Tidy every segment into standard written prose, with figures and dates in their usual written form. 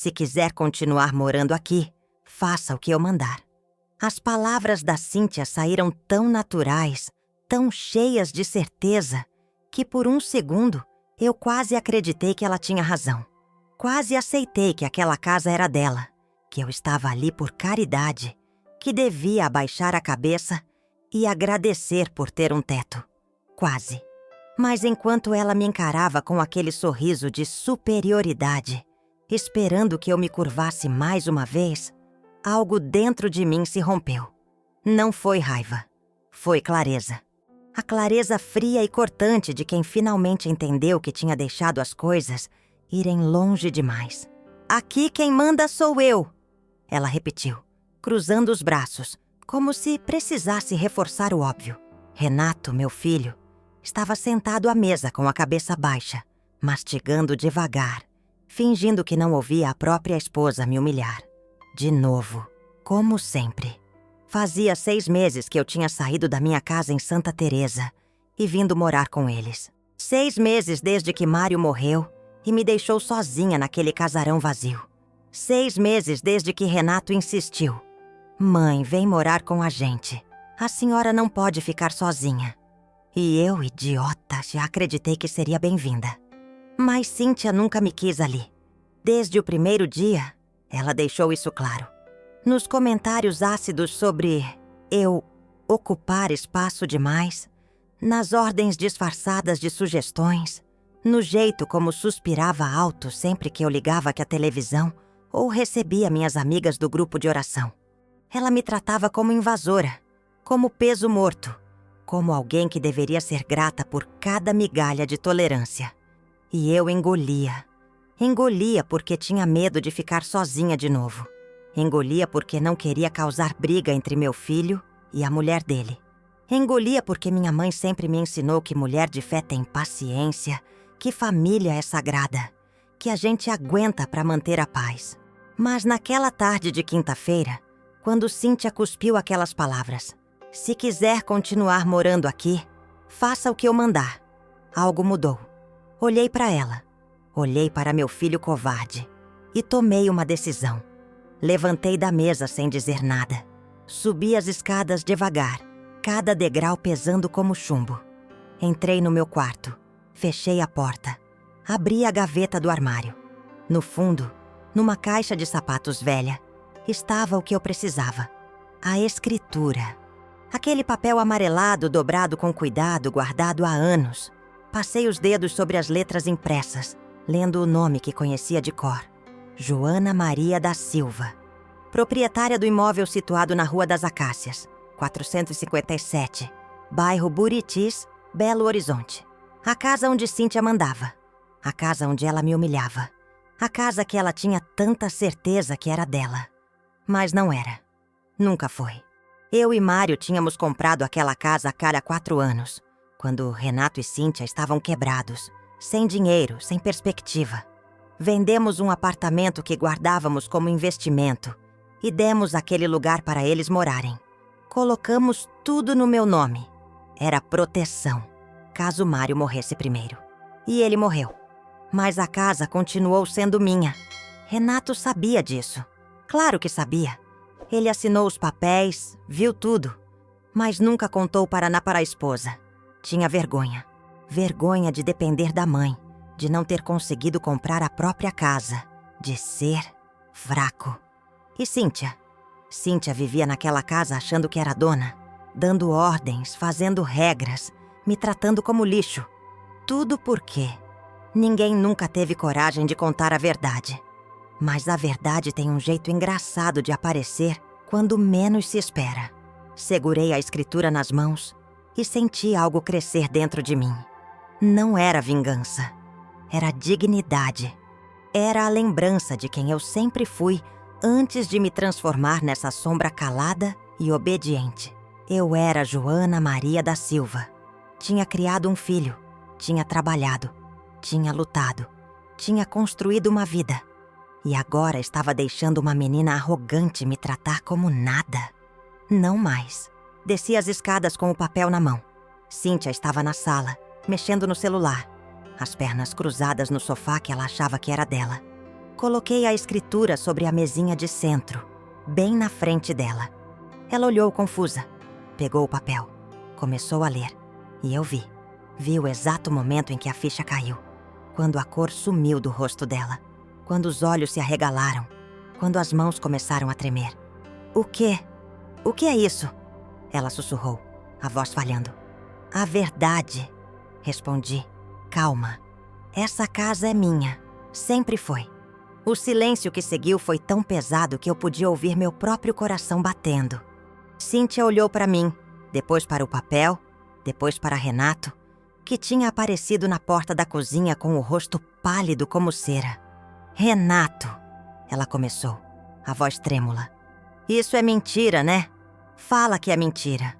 Se quiser continuar morando aqui, faça o que eu mandar. As palavras da Cíntia saíram tão naturais, tão cheias de certeza, que por um segundo eu quase acreditei que ela tinha razão. Quase aceitei que aquela casa era dela, que eu estava ali por caridade, que devia abaixar a cabeça e agradecer por ter um teto. Quase. Mas enquanto ela me encarava com aquele sorriso de superioridade, esperando que eu me curvasse mais uma vez, algo dentro de mim se rompeu. Não foi raiva, foi clareza. A clareza fria e cortante de quem finalmente entendeu que tinha deixado as coisas irem longe demais. Aqui quem manda sou eu, ela repetiu, cruzando os braços, como se precisasse reforçar o óbvio. Renato, meu filho, estava sentado à mesa com a cabeça baixa, mastigando devagar, fingindo que não ouvia a própria esposa me humilhar. De novo, como sempre. Fazia 6 meses que eu tinha saído da minha casa em Santa Teresa e vindo morar com eles. 6 meses desde que Mário morreu e me deixou sozinha naquele casarão vazio. 6 meses desde que Renato insistiu. Mãe, vem morar com a gente. A senhora não pode ficar sozinha. E eu, idiota, já acreditei que seria bem-vinda. Mas Cíntia nunca me quis ali. Desde o primeiro dia, ela deixou isso claro. Nos comentários ácidos sobre eu ocupar espaço demais, nas ordens disfarçadas de sugestões, no jeito como suspirava alto sempre que eu ligava que a televisão ou recebia minhas amigas do grupo de oração. Ela me tratava como invasora, como peso morto, como alguém que deveria ser grata por cada migalha de tolerância. E eu engolia. Engolia porque tinha medo de ficar sozinha de novo. Engolia porque não queria causar briga entre meu filho e a mulher dele. Engolia porque minha mãe sempre me ensinou que mulher de fé tem paciência, que família é sagrada, que a gente aguenta para manter a paz. Mas naquela tarde de quinta-feira, quando Cíntia cuspiu aquelas palavras, se quiser continuar morando aqui, faça o que eu mandar. Algo mudou. Olhei para ela. Olhei para meu filho covarde e tomei uma decisão. Levantei da mesa sem dizer nada. Subi as escadas devagar, cada degrau pesando como chumbo. Entrei no meu quarto, fechei a porta, abri a gaveta do armário. No fundo, numa caixa de sapatos velha, estava o que eu precisava. A escritura. Aquele papel amarelado dobrado com cuidado, guardado há anos. Passei os dedos sobre as letras impressas, lendo o nome que conhecia de cor. Joana Maria da Silva. Proprietária do imóvel situado na Rua das Acácias, 457, bairro Buritis, Belo Horizonte. A casa onde Cíntia mandava. A casa onde ela me humilhava. A casa que ela tinha tanta certeza que era dela. Mas não era. Nunca foi. Eu e Mário tínhamos comprado aquela casa há cara 4 anos, quando Renato e Cíntia estavam quebrados, sem dinheiro, sem perspectiva. Vendemos um apartamento que guardávamos como investimento e demos aquele lugar para eles morarem. Colocamos tudo no meu nome. Era proteção, caso Mário morresse primeiro. E ele morreu. Mas a casa continuou sendo minha. Renato sabia disso. Claro que sabia. Ele assinou os papéis, viu tudo, mas nunca contou Paraná para a esposa. Tinha vergonha. Vergonha de depender da mãe, de não ter conseguido comprar a própria casa, de ser fraco. E Cíntia? Cíntia vivia naquela casa achando que era dona, dando ordens, fazendo regras, me tratando como lixo. Tudo porque ninguém nunca teve coragem de contar a verdade. Mas a verdade tem um jeito engraçado de aparecer quando menos se espera. Segurei a escritura nas mãos e senti algo crescer dentro de mim. Não era vingança. Era dignidade. Era a lembrança de quem eu sempre fui antes de me transformar nessa sombra calada e obediente. Eu era Joana Maria da Silva. Tinha criado um filho. Tinha trabalhado. Tinha lutado. Tinha construído uma vida. E agora estava deixando uma menina arrogante me tratar como nada. Não mais. Desci as escadas com o papel na mão. Cíntia estava na sala, mexendo no celular, as pernas cruzadas no sofá que ela achava que era dela. Coloquei a escritura sobre a mesinha de centro, bem na frente dela. Ela olhou confusa, pegou o papel, começou a ler, e eu vi. Vi o exato momento em que a ficha caiu, quando a cor sumiu do rosto dela, quando os olhos se arregalaram, quando as mãos começaram a tremer. O quê? O que é isso? Ela sussurrou, a voz falhando. A verdade, respondi, calma. Essa casa é minha, sempre foi. O silêncio que seguiu foi tão pesado que eu podia ouvir meu próprio coração batendo. Cíntia olhou para mim, depois para o papel, depois para Renato, que tinha aparecido na porta da cozinha com o rosto pálido como cera. Renato, ela começou, a voz trêmula. Isso é mentira, né? Fala que é mentira.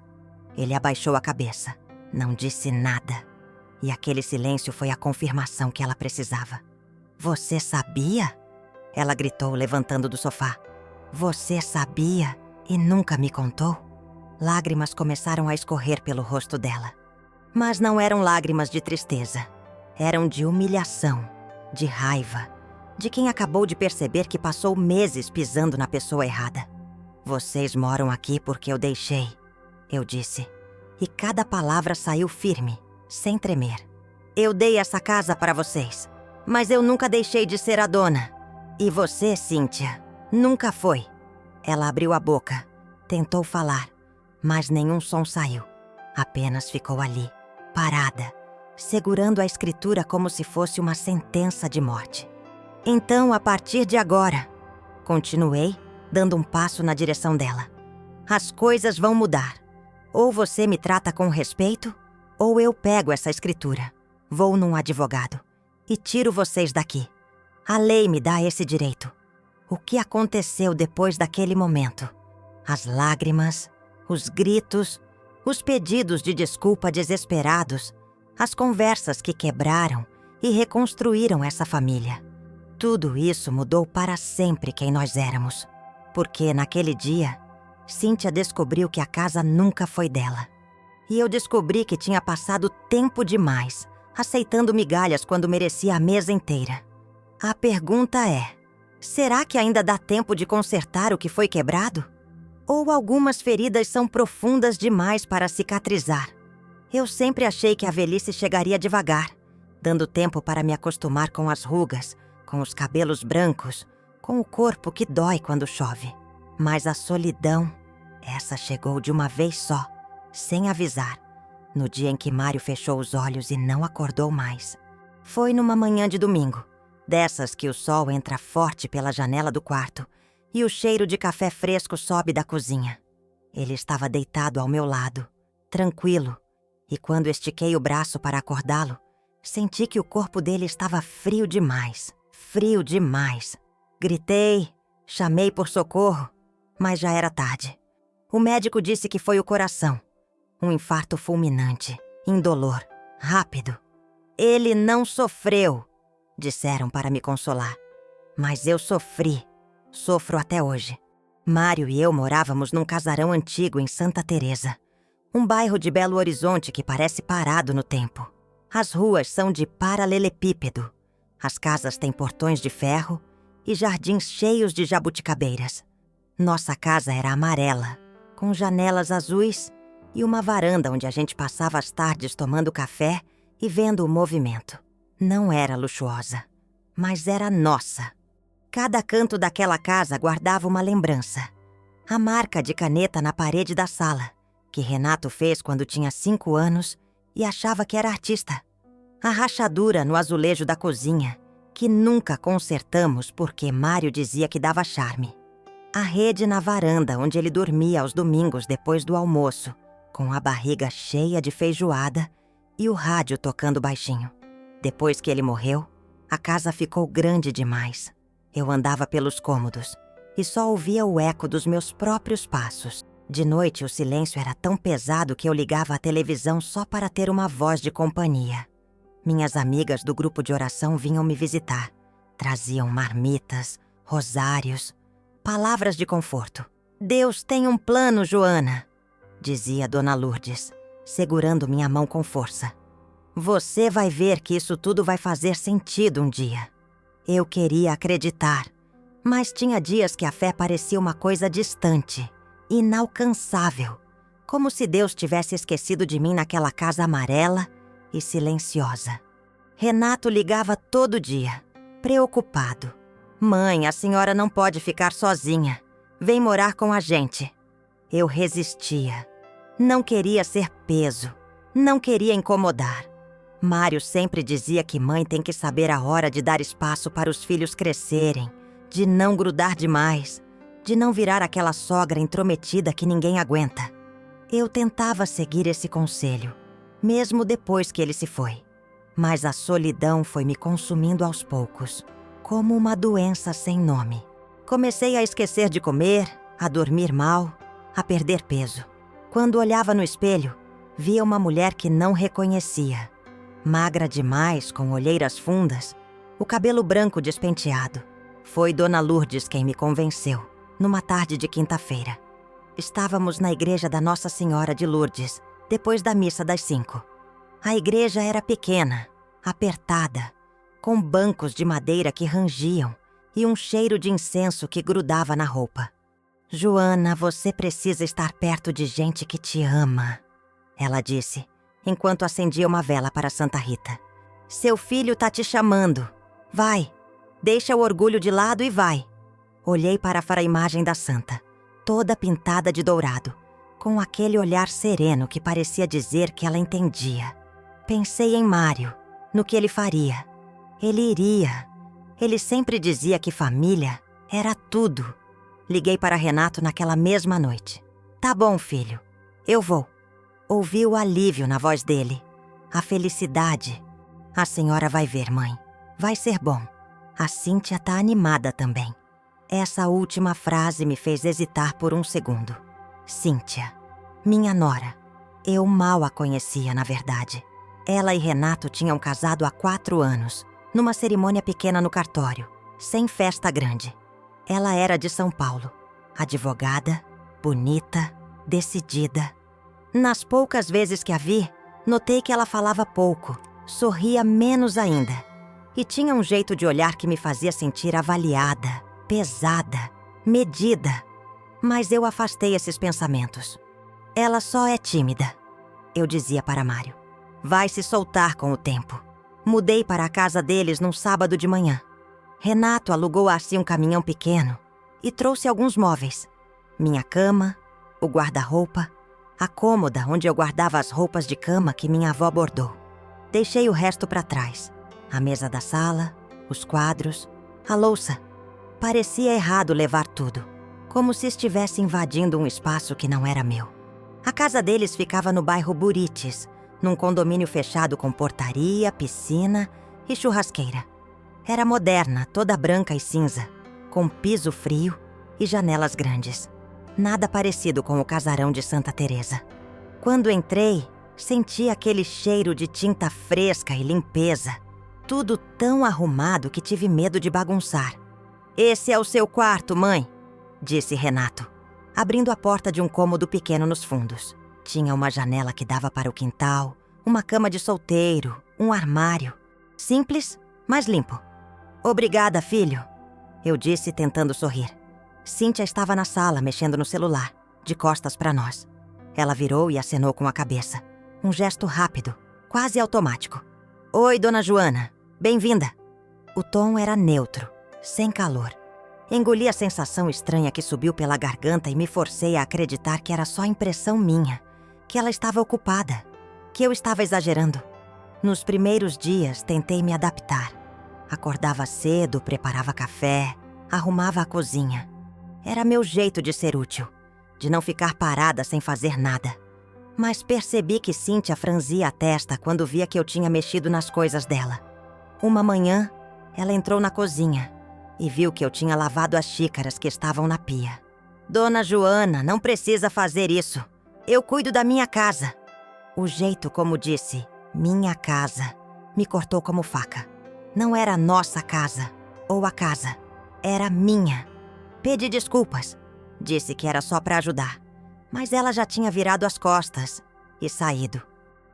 Ele abaixou a cabeça, não disse nada. E aquele silêncio foi a confirmação que ela precisava. Você sabia? Ela gritou, levantando do sofá. Você sabia e nunca me contou? Lágrimas começaram a escorrer pelo rosto dela. Mas não eram lágrimas de tristeza. Eram de humilhação, de raiva, de quem acabou de perceber que passou meses pisando na pessoa errada. Vocês moram aqui porque eu deixei, eu disse. E cada palavra saiu firme, sem tremer. Eu dei essa casa para vocês, mas eu nunca deixei de ser a dona. E você, Cíntia, nunca foi. Ela abriu a boca, tentou falar, mas nenhum som saiu. Apenas ficou ali, parada, segurando a escritura como se fosse uma sentença de morte. Então, a partir de agora, continuei, dando um passo na direção dela. As coisas vão mudar. Ou você me trata com respeito, ou eu pego essa escritura, vou num advogado e tiro vocês daqui. A lei me dá esse direito. O que aconteceu depois daquele momento? As lágrimas, os gritos, os pedidos de desculpa desesperados, as conversas que quebraram e reconstruíram essa família. Tudo isso mudou para sempre quem nós éramos. Porque naquele dia, Cíntia descobriu que a casa nunca foi dela. E eu descobri que tinha passado tempo demais, aceitando migalhas quando merecia a mesa inteira. A pergunta é, será que ainda dá tempo de consertar o que foi quebrado? Ou algumas feridas são profundas demais para cicatrizar? Eu sempre achei que a velhice chegaria devagar, dando tempo para me acostumar com as rugas, com os cabelos brancos, com o corpo que dói quando chove. Mas a solidão, essa chegou de uma vez só, sem avisar, no dia em que Mário fechou os olhos e não acordou mais. Foi numa manhã de domingo, dessas que o sol entra forte pela janela do quarto e o cheiro de café fresco sobe da cozinha. Ele estava deitado ao meu lado, tranquilo, e quando estiquei o braço para acordá-lo, senti que o corpo dele estava frio demais, frio demais. Gritei, chamei por socorro, mas já era tarde. O médico disse que foi o coração. Um infarto fulminante, indolor, rápido. Ele não sofreu, disseram para me consolar. Mas eu sofri, sofro até hoje. Mário e eu morávamos num casarão antigo em Santa Teresa, um bairro de Belo Horizonte que parece parado no tempo. As ruas são de paralelepípedo. As casas têm portões de ferro e jardins cheios de jabuticabeiras. Nossa casa era amarela, com janelas azuis e uma varanda onde a gente passava as tardes tomando café e vendo o movimento. Não era luxuosa, mas era nossa. Cada canto daquela casa guardava uma lembrança. A marca de caneta na parede da sala, que Renato fez quando tinha 5 anos e achava que era artista. A rachadura no azulejo da cozinha, que nunca consertamos porque Mário dizia que dava charme. A rede na varanda onde ele dormia aos domingos depois do almoço, com a barriga cheia de feijoada e o rádio tocando baixinho. Depois que ele morreu, a casa ficou grande demais. Eu andava pelos cômodos e só ouvia o eco dos meus próprios passos. De noite, o silêncio era tão pesado que eu ligava a televisão só para ter uma voz de companhia. Minhas amigas do grupo de oração vinham me visitar. Traziam marmitas, rosários, palavras de conforto. Deus tem um plano, Joana, dizia Dona Lourdes, segurando minha mão com força. Você vai ver que isso tudo vai fazer sentido um dia. Eu queria acreditar, mas tinha dias que a fé parecia uma coisa distante, inalcançável, como se Deus tivesse esquecido de mim naquela casa amarela e silenciosa. Renato ligava todo dia, preocupado. Mãe, a senhora não pode ficar sozinha. Vem morar com a gente. Eu resistia. Não queria ser peso. Não queria incomodar. Mário sempre dizia que mãe tem que saber a hora de dar espaço para os filhos crescerem, de não grudar demais, de não virar aquela sogra intrometida que ninguém aguenta. Eu tentava seguir esse conselho, mesmo depois que ele se foi. Mas a solidão foi me consumindo aos poucos, como uma doença sem nome. Comecei a esquecer de comer, a dormir mal, a perder peso. Quando olhava no espelho, via uma mulher que não reconhecia. Magra demais, com olheiras fundas, o cabelo branco despenteado. Foi Dona Lourdes quem me convenceu, numa tarde de quinta-feira. Estávamos na igreja da Nossa Senhora de Lourdes, depois da missa das 5. A igreja era pequena, apertada, com bancos de madeira que rangiam e um cheiro de incenso que grudava na roupa. Joana, você precisa estar perto de gente que te ama, ela disse, enquanto acendia uma vela para Santa Rita. Seu filho tá te chamando. Vai, deixa o orgulho de lado e vai. Olhei para a fraimagem da santa, toda pintada de dourado, com aquele olhar sereno que parecia dizer que ela entendia. Pensei em Mário, no que ele faria. Ele iria. Ele sempre dizia que família era tudo. Liguei para Renato naquela mesma noite. Tá bom, filho, eu vou. Ouvi o alívio na voz dele, a felicidade. A senhora vai ver, mãe. Vai ser bom. A Cíntia tá animada também. Essa última frase me fez hesitar por um segundo. Cíntia, minha nora. Eu mal a conhecia, na verdade. Ela e Renato tinham casado há 4 anos, numa cerimônia pequena no cartório, sem festa grande. Ela era de São Paulo, advogada, bonita, decidida. Nas poucas vezes que a vi, notei que ela falava pouco, sorria menos ainda. E tinha um jeito de olhar que me fazia sentir avaliada, pesada, medida. Mas eu afastei esses pensamentos. Ela só é tímida, eu dizia para Mário. Vai se soltar com o tempo. Mudei para a casa deles num sábado de manhã. Renato alugou assim um caminhão pequeno e trouxe alguns móveis. Minha cama, o guarda-roupa, a cômoda onde eu guardava as roupas de cama que minha avó bordou. Deixei o resto para trás. A mesa da sala, os quadros, a louça. Parecia errado levar tudo, como se estivesse invadindo um espaço que não era meu. A casa deles ficava no bairro Burites, num condomínio fechado com portaria, piscina e churrasqueira. Era moderna, toda branca e cinza, com piso frio e janelas grandes. Nada parecido com o casarão de Santa Teresa. Quando entrei, senti aquele cheiro de tinta fresca e limpeza. Tudo tão arrumado que tive medo de bagunçar. Esse é o seu quarto, mãe, disse Renato, abrindo a porta de um cômodo pequeno nos fundos. Tinha uma janela que dava para o quintal, uma cama de solteiro, um armário. Simples, mas limpo. Obrigada, filho, eu disse tentando sorrir. Cíntia estava na sala, mexendo no celular, de costas para nós. Ela virou e acenou com a cabeça. Um gesto rápido, quase automático. Oi, dona Joana. Bem-vinda. O tom era neutro, sem calor. Engoli a sensação estranha que subiu pela garganta e me forcei a acreditar que era só impressão minha, que ela estava ocupada, que eu estava exagerando. Nos primeiros dias, tentei me adaptar. Acordava cedo, preparava café, arrumava a cozinha. Era meu jeito de ser útil, de não ficar parada sem fazer nada. Mas percebi que Cíntia franzia a testa quando via que eu tinha mexido nas coisas dela. Uma manhã, ela entrou na cozinha e viu que eu tinha lavado as xícaras que estavam na pia. Dona Joana, não precisa fazer isso. Eu cuido da minha casa. O jeito como disse, minha casa, me cortou como faca. Não era nossa casa, ou a casa. Era minha. Pedi desculpas. Disse que era só para ajudar. Mas ela já tinha virado as costas e saído.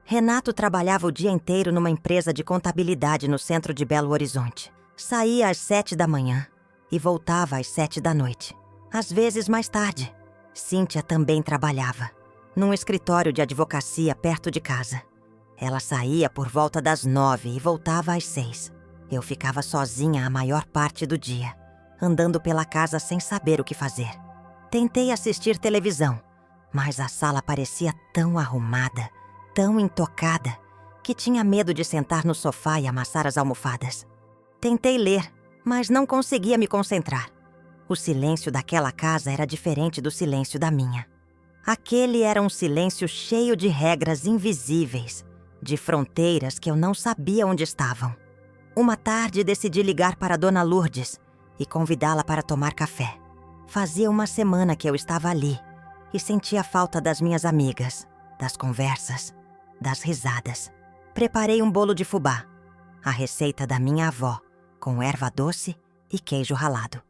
Renato trabalhava o dia inteiro numa empresa de contabilidade no centro de Belo Horizonte. Saía às 7 da manhã e voltava às 7 da noite, às vezes mais tarde. Cíntia também trabalhava, num escritório de advocacia perto de casa. Ela saía por volta das 9 e voltava às 6. Eu ficava sozinha a maior parte do dia, andando pela casa sem saber o que fazer. Tentei assistir televisão, mas a sala parecia tão arrumada, tão intocada, que tinha medo de sentar no sofá e amassar as almofadas. Tentei ler, mas não conseguia me concentrar. O silêncio daquela casa era diferente do silêncio da minha. Aquele era um silêncio cheio de regras invisíveis, de fronteiras que eu não sabia onde estavam. Uma tarde decidi ligar para Dona Lourdes e convidá-la para tomar café. Fazia uma semana que eu estava ali e sentia falta das minhas amigas, das conversas, das risadas. Preparei um bolo de fubá, a receita da minha avó, com erva doce e queijo ralado,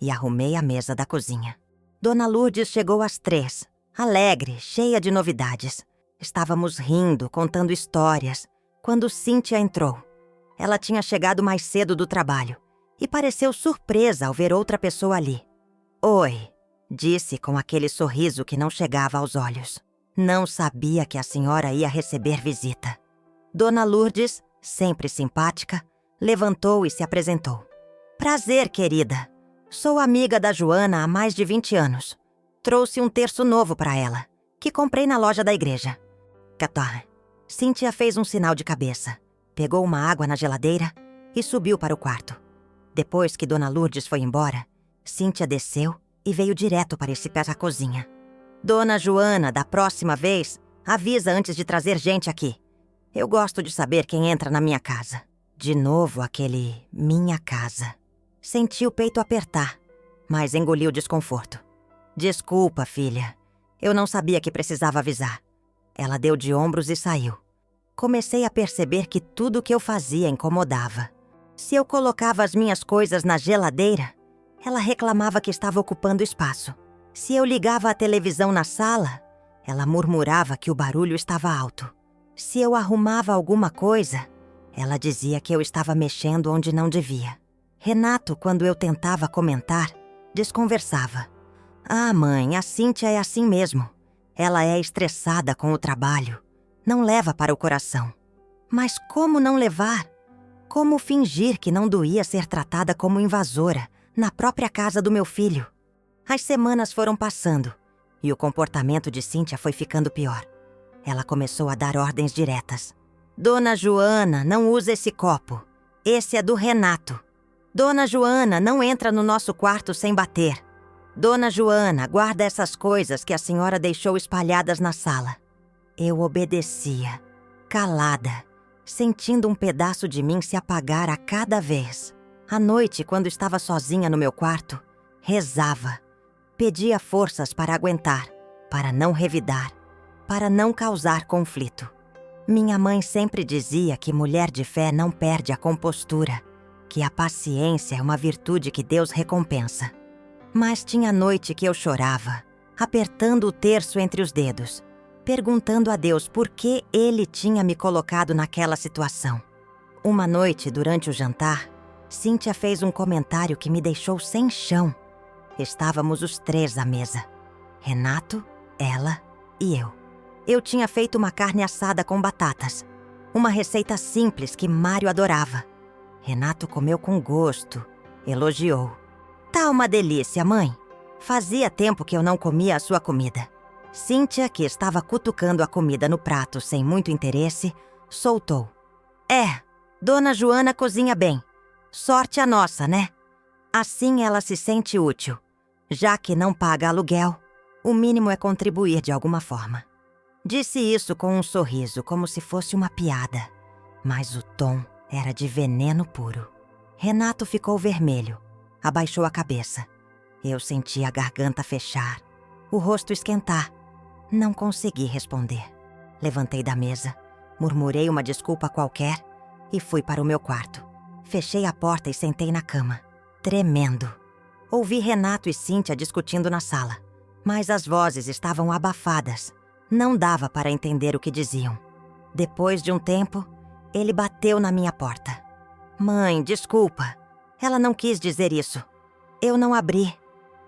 e arrumei a mesa da cozinha. Dona Lourdes chegou às 3, alegre, cheia de novidades. Estávamos rindo, contando histórias, quando Cíntia entrou. Ela tinha chegado mais cedo do trabalho e pareceu surpresa ao ver outra pessoa ali. «Oi», disse com aquele sorriso que não chegava aos olhos. Não sabia que a senhora ia receber visita. Dona Lourdes, sempre simpática, levantou e se apresentou. «Prazer, querida. Sou amiga da Joana há mais de 20 anos. Trouxe um terço novo para ela, que comprei na loja da igreja.» Catar. Cíntia fez um sinal de cabeça, pegou uma água na geladeira e subiu para o quarto. Depois que Dona Lourdes foi embora, Cíntia desceu e veio direto para esse pé da cozinha. «Dona Joana, da próxima vez, avisa antes de trazer gente aqui. Eu gosto de saber quem entra na minha casa.» De novo aquele minha casa. Senti o peito apertar, mas engoli o desconforto. «Desculpa, filha. Eu não sabia que precisava avisar.» Ela deu de ombros e saiu. Comecei a perceber que tudo o que eu fazia incomodava. Se eu colocava as minhas coisas na geladeira, ela reclamava que estava ocupando espaço. Se eu ligava a televisão na sala, ela murmurava que o barulho estava alto. Se eu arrumava alguma coisa, ela dizia que eu estava mexendo onde não devia. Renato, quando eu tentava comentar, desconversava. «Ah, mãe, a Cíntia é assim mesmo. Ela é estressada com o trabalho. Não leva para o coração.» Mas como não levar? Como fingir que não doía ser tratada como invasora na própria casa do meu filho? As semanas foram passando e o comportamento de Cíntia foi ficando pior. Ela começou a dar ordens diretas. «Dona Joana, não usa esse copo. Esse é do Renato. Dona Joana, não entra no nosso quarto sem bater. Dona Joana, guarda essas coisas que a senhora deixou espalhadas na sala.» Eu obedecia, calada, sentindo um pedaço de mim se apagar a cada vez. À noite, quando estava sozinha no meu quarto, rezava. Pedia forças para aguentar, para não revidar, para não causar conflito. Minha mãe sempre dizia que mulher de fé não perde a compostura, que a paciência é uma virtude que Deus recompensa. Mas tinha noite que eu chorava, apertando o terço entre os dedos, perguntando a Deus por que Ele tinha me colocado naquela situação. Uma noite, durante o jantar, Cíntia fez um comentário que me deixou sem chão. Estávamos os 3 à mesa. Renato, ela e eu. Eu tinha feito uma carne assada com batatas. Uma receita simples que Mário adorava. Renato comeu com gosto, elogiou. «Tá uma delícia, mãe. Fazia tempo que eu não comia a sua comida.» Cíntia, que estava cutucando a comida no prato sem muito interesse, soltou. «É, Dona Joana cozinha bem. Sorte a nossa, né? Assim ela se sente útil. Já que não paga aluguel, o mínimo é contribuir de alguma forma.» Disse isso com um sorriso, como se fosse uma piada. Mas o tom era de veneno puro. Renato ficou vermelho. Abaixou a cabeça. Eu senti a garganta fechar, o rosto esquentar. Não consegui responder. Levantei da mesa, murmurei uma desculpa qualquer e fui para o meu quarto. Fechei a porta e sentei na cama, tremendo. Ouvi Renato e Cíntia discutindo na sala, mas as vozes estavam abafadas. Não dava para entender o que diziam. Depois de um tempo, ele bateu na minha porta. «Mãe, desculpa. Ela não quis dizer isso. Eu não abri.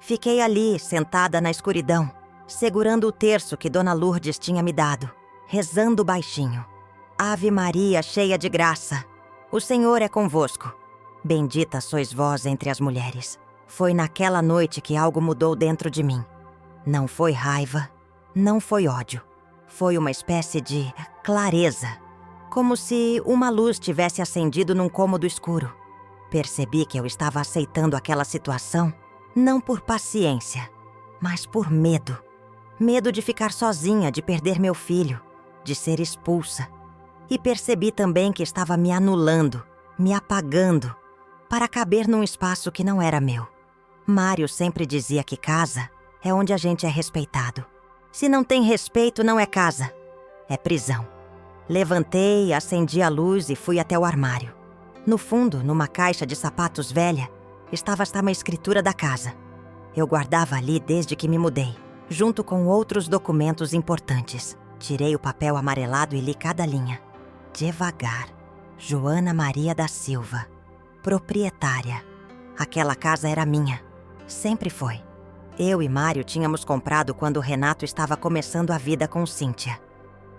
Fiquei ali, sentada na escuridão, segurando o terço que Dona Lourdes tinha me dado, rezando baixinho. Ave Maria, cheia de graça. O Senhor é convosco. Bendita sois vós entre as mulheres. Foi naquela noite que algo mudou dentro de mim. Não foi raiva, não foi ódio. Foi uma espécie de clareza, como se uma luz tivesse acendido num cômodo escuro. Percebi que eu estava aceitando aquela situação, não por paciência, mas por medo. Medo de ficar sozinha, de perder meu filho, de ser expulsa. E percebi também que estava me anulando, me apagando, para caber num espaço que não era meu. Mário sempre dizia que casa é onde a gente é respeitado. Se não tem respeito, não é casa, é prisão. Levantei, acendi a luz e fui até o armário. No fundo, numa caixa de sapatos velha, estava uma escritura da casa. Eu guardava ali desde que me mudei, junto com outros documentos importantes. Tirei o papel amarelado e li cada linha. Devagar. Joana Maria da Silva. Proprietária. Aquela casa era minha. Sempre foi. Eu e Mário tínhamos comprado quando o Renato estava começando a vida com Cíntia.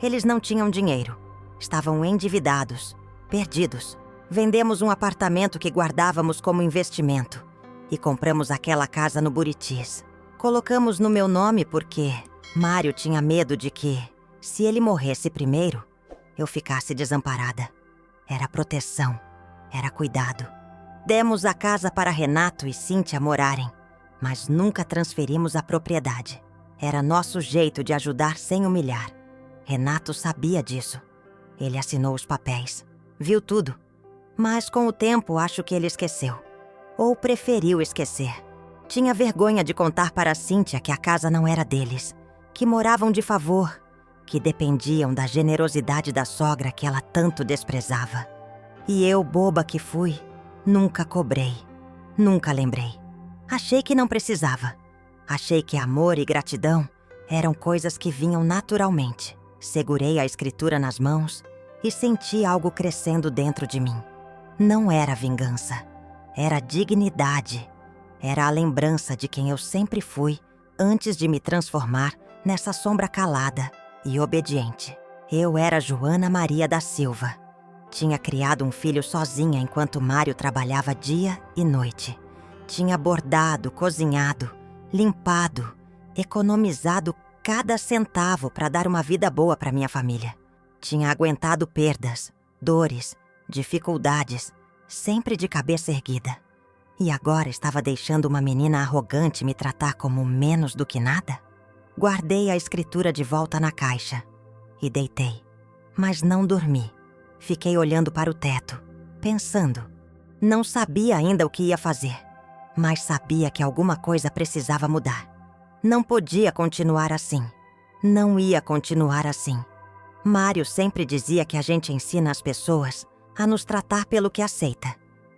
Eles não tinham dinheiro. Estavam endividados, perdidos. Vendemos um apartamento que guardávamos como investimento e compramos aquela casa no Buritis. Colocamos no meu nome porque Mário tinha medo de que, se ele morresse primeiro, eu ficasse desamparada. Era proteção, era cuidado. Demos a casa para Renato e Cíntia morarem, mas nunca transferimos a propriedade. Era nosso jeito de ajudar sem humilhar. Renato sabia disso. Ele assinou os papéis, viu tudo. Mas com o tempo acho que ele esqueceu. Ou preferiu esquecer. Tinha vergonha de contar para Cíntia que a casa não era deles, que moravam de favor, que dependiam da generosidade da sogra que ela tanto desprezava. E eu, boba que fui, nunca cobrei, nunca lembrei. Achei que não precisava. Achei que amor e gratidão eram coisas que vinham naturalmente. Segurei a escritura nas mãos e senti algo crescendo dentro de mim. Não era vingança, era dignidade. Era a lembrança de quem eu sempre fui antes de me transformar nessa sombra calada e obediente. Eu era Joana Maria da Silva. Tinha criado um filho sozinha enquanto Mário trabalhava dia e noite. Tinha bordado, cozinhado, limpado, economizado cada centavo para dar uma vida boa para minha família. Tinha aguentado perdas, dores, dificuldades, sempre de cabeça erguida. E agora estava deixando uma menina arrogante me tratar como menos do que nada? Guardei a escritura de volta na caixa e deitei. Mas não dormi. Fiquei olhando para o teto, pensando. Não sabia ainda o que ia fazer, mas sabia que alguma coisa precisava mudar. Não podia continuar assim. Não ia continuar assim. Mário sempre dizia que a gente ensina as pessoas a nos tratar pelo que aceita.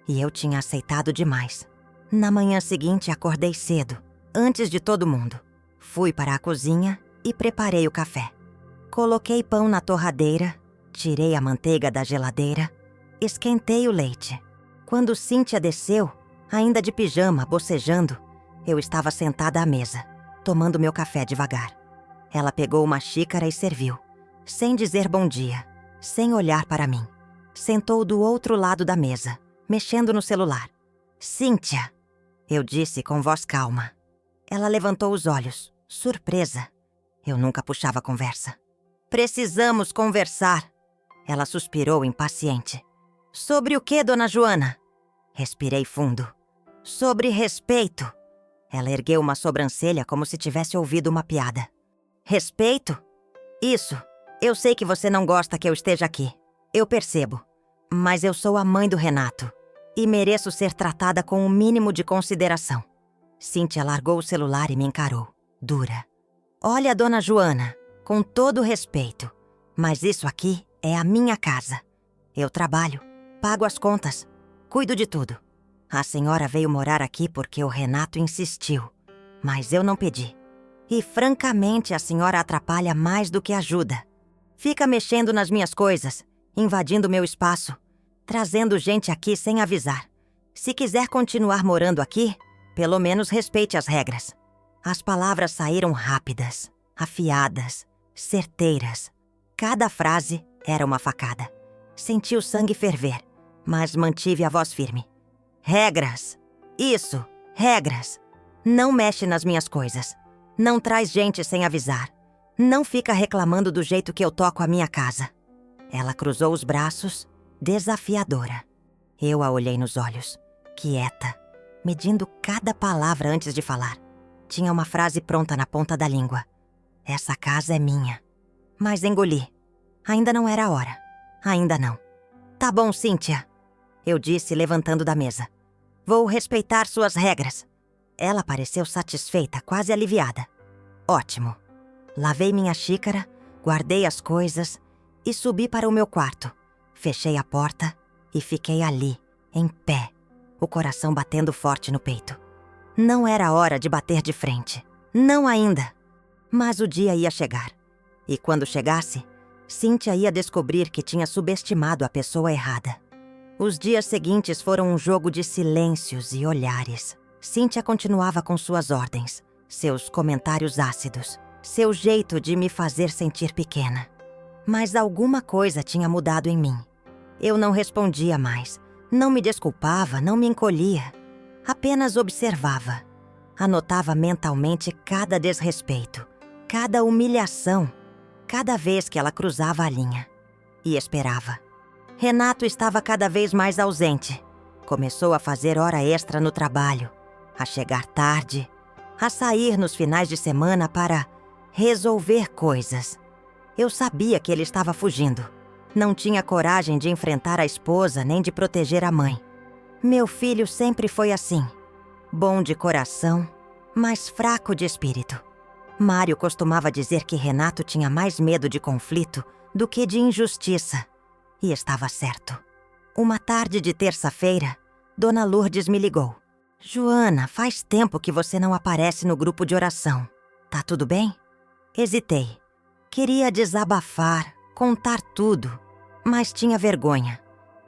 E eu tinha aceitado demais. Na manhã seguinte, acordei cedo, antes de todo mundo. Fui para a cozinha e preparei o café. Coloquei pão na torradeira, tirei a manteiga da geladeira, esquentei o leite. Quando Cíntia desceu, ainda de pijama, bocejando, eu estava sentada à mesa, tomando meu café devagar. Ela pegou uma xícara e serviu, sem dizer bom dia, sem olhar para mim. Sentou do outro lado da mesa, mexendo no celular. Cíntia, eu disse com voz calma. Ela levantou os olhos, surpresa. Eu nunca puxava conversa. Precisamos conversar. Ela suspirou impaciente. Sobre o que, dona Joana? Respirei fundo. Sobre respeito. Ela ergueu uma sobrancelha como se tivesse ouvido uma piada. Respeito? Isso. Eu sei que você não gosta que eu esteja aqui. Eu percebo. Mas eu sou a mãe do Renato e mereço ser tratada com o mínimo de consideração. Cíntia largou o celular e me encarou, dura. Olha, dona Joana, com todo respeito, mas isso aqui é a minha casa. Eu trabalho, pago as contas, cuido de tudo. A senhora veio morar aqui porque o Renato insistiu, mas eu não pedi. E francamente a senhora atrapalha mais do que ajuda. Fica mexendo nas minhas coisas, invadindo meu espaço, trazendo gente aqui sem avisar. Se quiser continuar morando aqui, pelo menos respeite as regras. As palavras saíram rápidas, afiadas, certeiras. Cada frase era uma facada. Senti o sangue ferver, mas mantive a voz firme. Regras. Isso, regras. Não mexe nas minhas coisas. Não traz gente sem avisar. Não fica reclamando do jeito que eu toco a minha casa. Ela cruzou os braços, desafiadora. Eu a olhei nos olhos, quieta, medindo cada palavra antes de falar. Tinha uma frase pronta na ponta da língua. Essa casa é minha. Mas engoli. Ainda não era a hora. Ainda não. Tá bom, Cíntia, eu disse, levantando da mesa. Vou respeitar suas regras. Ela pareceu satisfeita, quase aliviada. Ótimo. Lavei minha xícara, guardei as coisas e subi para o meu quarto. Fechei a porta e fiquei ali, em pé, o coração batendo forte no peito. Não era hora de bater de frente. Não ainda. Mas o dia ia chegar. E quando chegasse, Cíntia ia descobrir que tinha subestimado a pessoa errada. Os dias seguintes foram um jogo de silêncios e olhares. Cíntia continuava com suas ordens, seus comentários ácidos, seu jeito de me fazer sentir pequena. Mas alguma coisa tinha mudado em mim. Eu não respondia mais, não me desculpava, não me encolhia. Apenas observava. Anotava mentalmente cada desrespeito, cada humilhação, cada vez que ela cruzava a linha. E esperava. Renato estava cada vez mais ausente. Começou a fazer hora extra no trabalho, a chegar tarde, a sair nos finais de semana para resolver coisas. Eu sabia que ele estava fugindo. Não tinha coragem de enfrentar a esposa nem de proteger a mãe. Meu filho sempre foi assim. Bom de coração, mas fraco de espírito. Mário costumava dizer que Renato tinha mais medo de conflito do que de injustiça. E estava certo. Uma tarde de terça-feira, Dona Lourdes me ligou. Joana, faz tempo que você não aparece no grupo de oração. Tá tudo bem? Hesitei. Queria desabafar, contar tudo, mas tinha vergonha.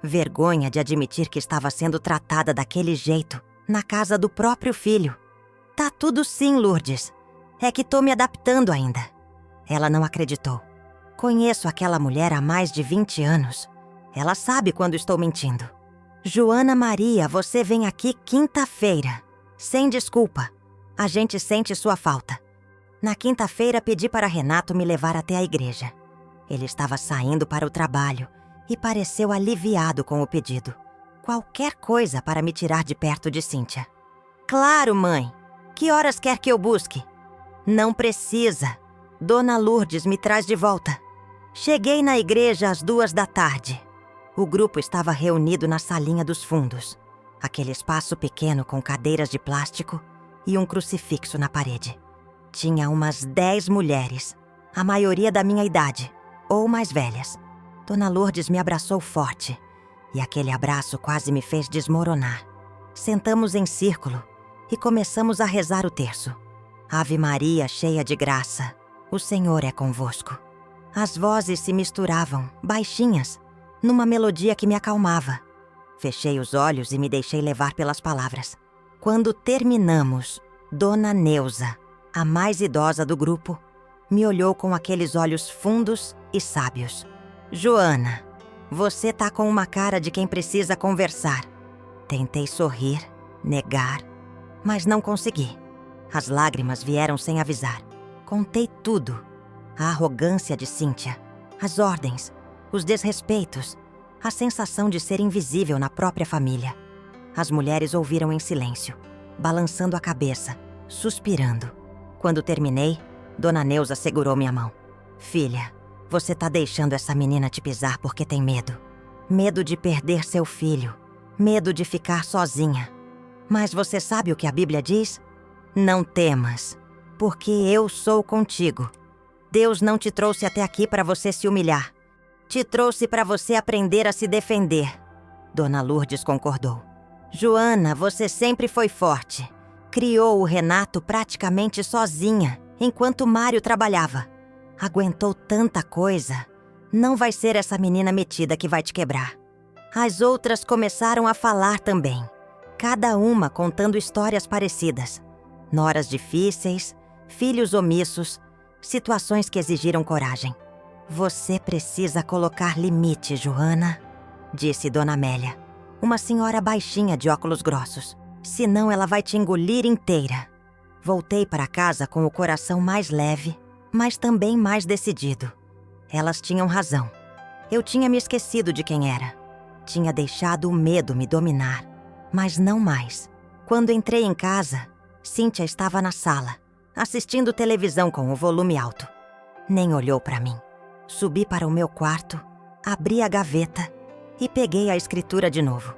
Vergonha de admitir que estava sendo tratada daquele jeito, na casa do próprio filho. Tá tudo sim, Lourdes. É que tô me adaptando ainda. Ela não acreditou. Conheço aquela mulher há mais de 20 anos. Ela sabe quando estou mentindo. Joana Maria, você vem aqui quinta-feira. Sem desculpa. A gente sente sua falta. Na quinta-feira pedi para Renato me levar até a igreja. Ele estava saindo para o trabalho e pareceu aliviado com o pedido. Qualquer coisa para me tirar de perto de Cíntia. Claro, mãe. Que horas quer que eu busque? Não precisa. Dona Lourdes me traz de volta. Cheguei na igreja às 14h. O grupo estava reunido na salinha dos fundos. Aquele espaço pequeno com cadeiras de plástico e um crucifixo na parede. Tinha umas 10 mulheres, a maioria da minha idade, ou mais velhas. Dona Lourdes me abraçou forte e aquele abraço quase me fez desmoronar. Sentamos em círculo e começamos a rezar o terço. Ave Maria, cheia de graça, o Senhor é convosco. As vozes se misturavam, baixinhas, numa melodia que me acalmava. Fechei os olhos e me deixei levar pelas palavras. Quando terminamos, Dona Neuza, a mais idosa do grupo, me olhou com aqueles olhos fundos e sábios. Joana, você tá com uma cara de quem precisa conversar. Tentei sorrir, negar, mas não consegui. As lágrimas vieram sem avisar. Contei tudo. A arrogância de Cíntia, as ordens, os desrespeitos, a sensação de ser invisível na própria família. As mulheres ouviram em silêncio, balançando a cabeça, suspirando. Quando terminei, Dona Neuza segurou minha mão. Filha, você tá deixando essa menina te pisar porque tem medo. Medo de perder seu filho. Medo de ficar sozinha. Mas você sabe o que a Bíblia diz? Não temas, porque eu sou contigo. Deus não te trouxe até aqui para você se humilhar. Te trouxe para você aprender a se defender. Dona Lourdes concordou. Joana, você sempre foi forte. Criou o Renato praticamente sozinha, enquanto Mário trabalhava. Aguentou tanta coisa. Não vai ser essa menina metida que vai te quebrar. As outras começaram a falar também. cada uma contando histórias parecidas. Noras difíceis, filhos omissos, situações que exigiram coragem. Você precisa colocar limite, Joana, disse Dona Amélia, uma senhora baixinha de óculos grossos. Senão ela vai te engolir inteira. Voltei para casa com o coração mais leve, mas também mais decidido. Elas tinham razão. Eu tinha me esquecido de quem era. Tinha deixado o medo me dominar, mas não mais. Quando entrei em casa, Cíntia estava na sala, assistindo televisão com o volume alto. Nem olhou para mim. Subi para o meu quarto, abri a gaveta e peguei a escritura de novo.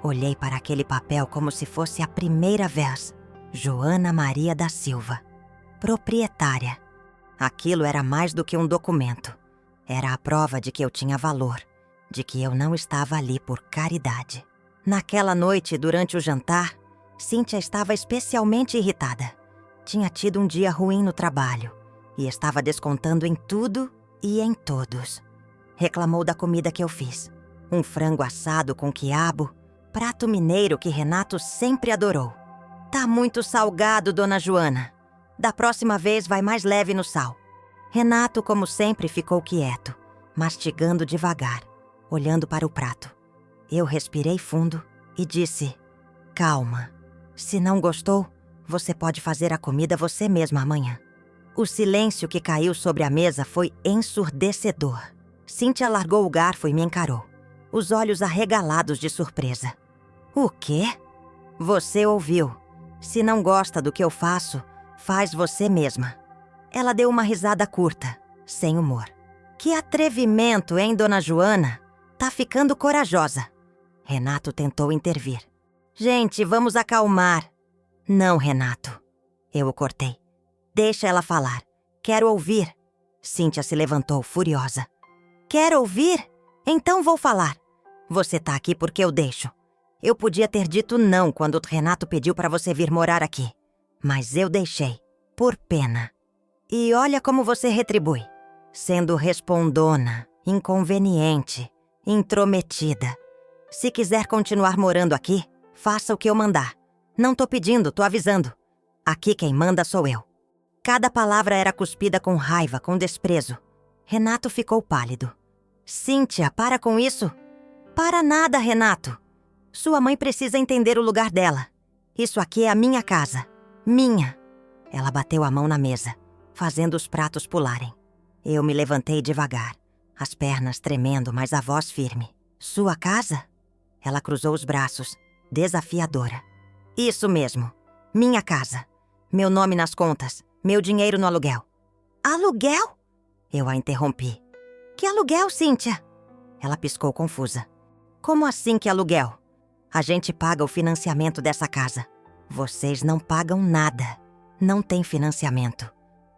Olhei para aquele papel como se fosse a primeira vez. Joana Maria da Silva, proprietária. Aquilo era mais do que um documento. Era a prova de que eu tinha valor, de que eu não estava ali por caridade. Naquela noite, durante o jantar, Cíntia estava especialmente irritada. Tinha tido um dia ruim no trabalho e estava descontando em tudo e em todos. Reclamou da comida que eu fiz. Um frango assado com quiabo, prato mineiro que Renato sempre adorou. Tá muito salgado, Dona Joana. Da próxima vez vai mais leve no sal. Renato, como sempre, ficou quieto, mastigando devagar, olhando para o prato. Eu respirei fundo e disse: calma. Se não gostou, você pode fazer a comida você mesma amanhã. O silêncio que caiu sobre a mesa foi ensurdecedor. Cíntia largou o garfo e me encarou, os olhos arregalados de surpresa. O quê? Você ouviu. Se não gosta do que eu faço, faz você mesma. Ela deu uma risada curta, sem humor. Que atrevimento, hein, Dona Joana? Tá ficando corajosa. Renato tentou intervir. Gente, vamos acalmar. Não, Renato. Eu o cortei. Deixa ela falar. Quero ouvir. Cíntia se levantou, furiosa. Quer ouvir? Então vou falar. Você tá aqui porque eu deixo. Eu podia ter dito não quando o Renato pediu para você vir morar aqui. Mas eu deixei, por pena. E olha como você retribui. Sendo respondona, inconveniente, intrometida. Se quiser continuar morando aqui, faça o que eu mandar. Não tô pedindo, tô avisando. Aqui quem manda sou eu. Cada palavra era cuspida com raiva, com desprezo. Renato ficou pálido. Cíntia, para com isso. Para nada, Renato. Sua mãe precisa entender o lugar dela. Isso aqui é a minha casa. Minha. Ela bateu a mão na mesa, fazendo os pratos pularem. Eu me levantei devagar, as pernas tremendo, mas a voz firme. Sua casa? Ela cruzou os braços, desafiadora. Isso mesmo. Minha casa. Meu nome nas contas. Meu dinheiro no aluguel. Aluguel? Eu a interrompi. Que aluguel, Cíntia? Ela piscou confusa. Como assim que aluguel? A gente paga o financiamento dessa casa. Vocês não pagam nada. Não tem financiamento.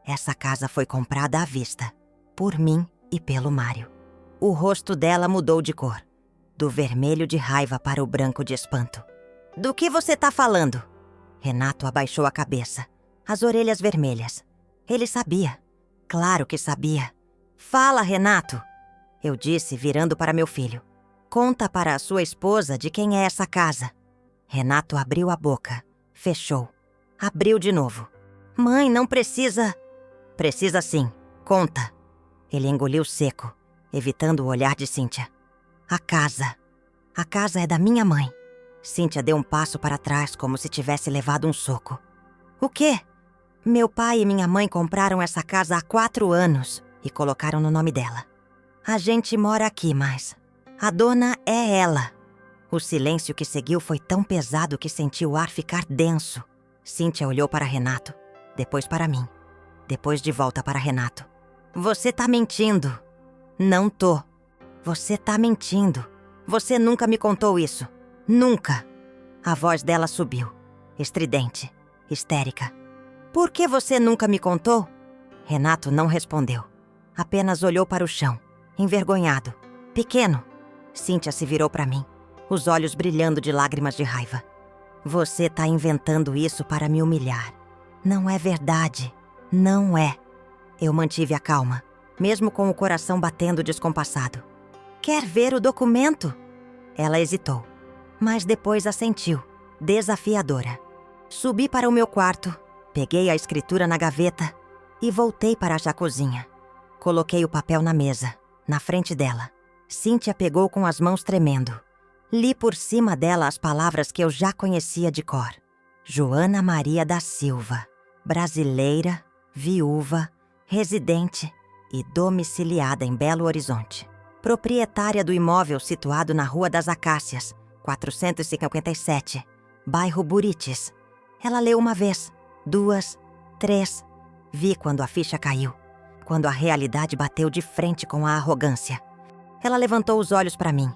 Essa casa foi comprada à vista. Por mim e pelo Mário. O rosto dela mudou de cor. Do vermelho de raiva para o branco de espanto. Do que você tá falando? Renato abaixou a cabeça. As orelhas vermelhas. Ele sabia. Claro que sabia. Fala, Renato. Eu disse, virando para meu filho. Conta para a sua esposa de quem é essa casa. Renato abriu a boca, fechou, abriu de novo. Mãe, não precisa... Precisa sim, conta. Ele engoliu seco, evitando o olhar de Cíntia. A casa é da minha mãe. Cíntia deu um passo para trás como se tivesse levado um soco. O quê? Meu pai e minha mãe compraram essa casa há 4 anos e colocaram no nome dela. A gente mora aqui, mas... A dona é ela. O silêncio que seguiu foi tão pesado que senti o ar ficar denso. Cíntia olhou para Renato, depois para mim, depois de volta para Renato. Você tá mentindo. Não tô. Você tá mentindo. Você nunca me contou isso. Nunca. A voz dela subiu, estridente, histérica. Por que você nunca me contou? Renato não respondeu. Apenas olhou para o chão, envergonhado, pequeno. Cíntia se virou para mim, os olhos brilhando de lágrimas de raiva. Você tá inventando isso para me humilhar. Não é verdade. Não é. Eu mantive a calma, mesmo com o coração batendo descompassado. Quer ver o documento? Ela hesitou, mas depois assentiu. desafiadora. Subi para o meu quarto, peguei a escritura na gaveta e voltei para a cozinha. Coloquei o papel na mesa, na frente dela. Cíntia pegou com as mãos tremendo. Li por cima dela as palavras que eu já conhecia de cor. Joana Maria da Silva, brasileira, viúva, residente e domiciliada em Belo Horizonte. Proprietária do imóvel situado na Rua das Acácias, 457, bairro Buritis. Ela leu uma vez, 2, 3. Vi quando a ficha caiu, quando a realidade bateu de frente com a arrogância. Ela levantou os olhos para mim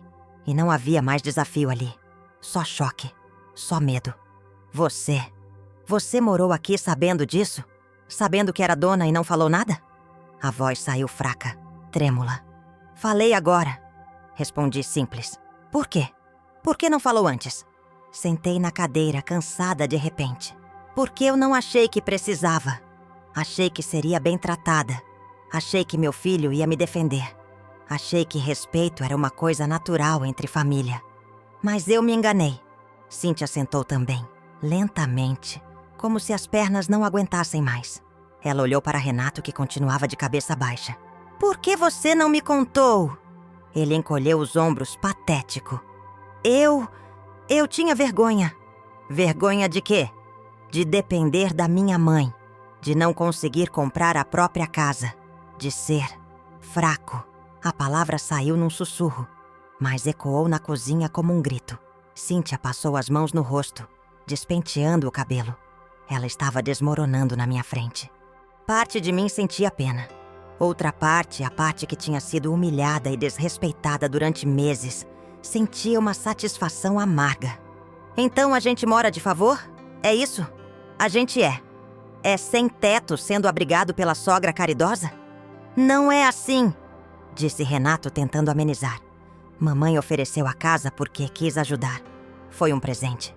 e não havia mais desafio ali. Só choque, só medo. Você morou aqui sabendo disso? Sabendo que era dona e não falou nada? A voz saiu fraca, trêmula. Falei agora, respondi simples. Por quê? Por que não falou antes? Sentei na cadeira, cansada de repente. Porque eu não achei que precisava. Achei que seria bem tratada. Achei que meu filho ia me defender. Achei que respeito era uma coisa natural entre família. Mas eu me enganei. Cíntia sentou também, lentamente, como se as pernas não aguentassem mais. Ela olhou para Renato, que continuava de cabeça baixa. Por que você não me contou? Ele encolheu os ombros, patético. Eu tinha vergonha. Vergonha de quê? De depender da minha mãe, de não conseguir comprar a própria casa, de ser fraco. A palavra saiu num sussurro, mas ecoou na cozinha como um grito. Cíntia passou as mãos no rosto, despenteando o cabelo. Ela estava desmoronando na minha frente. Parte de mim sentia pena. Outra parte, a parte que tinha sido humilhada e desrespeitada durante meses, sentia uma satisfação amarga. Então a gente mora de favor? É isso? A gente é. É sem teto sendo abrigado pela sogra caridosa? Não é assim, disse Renato tentando amenizar. Mamãe ofereceu a casa porque quis ajudar. Foi um presente.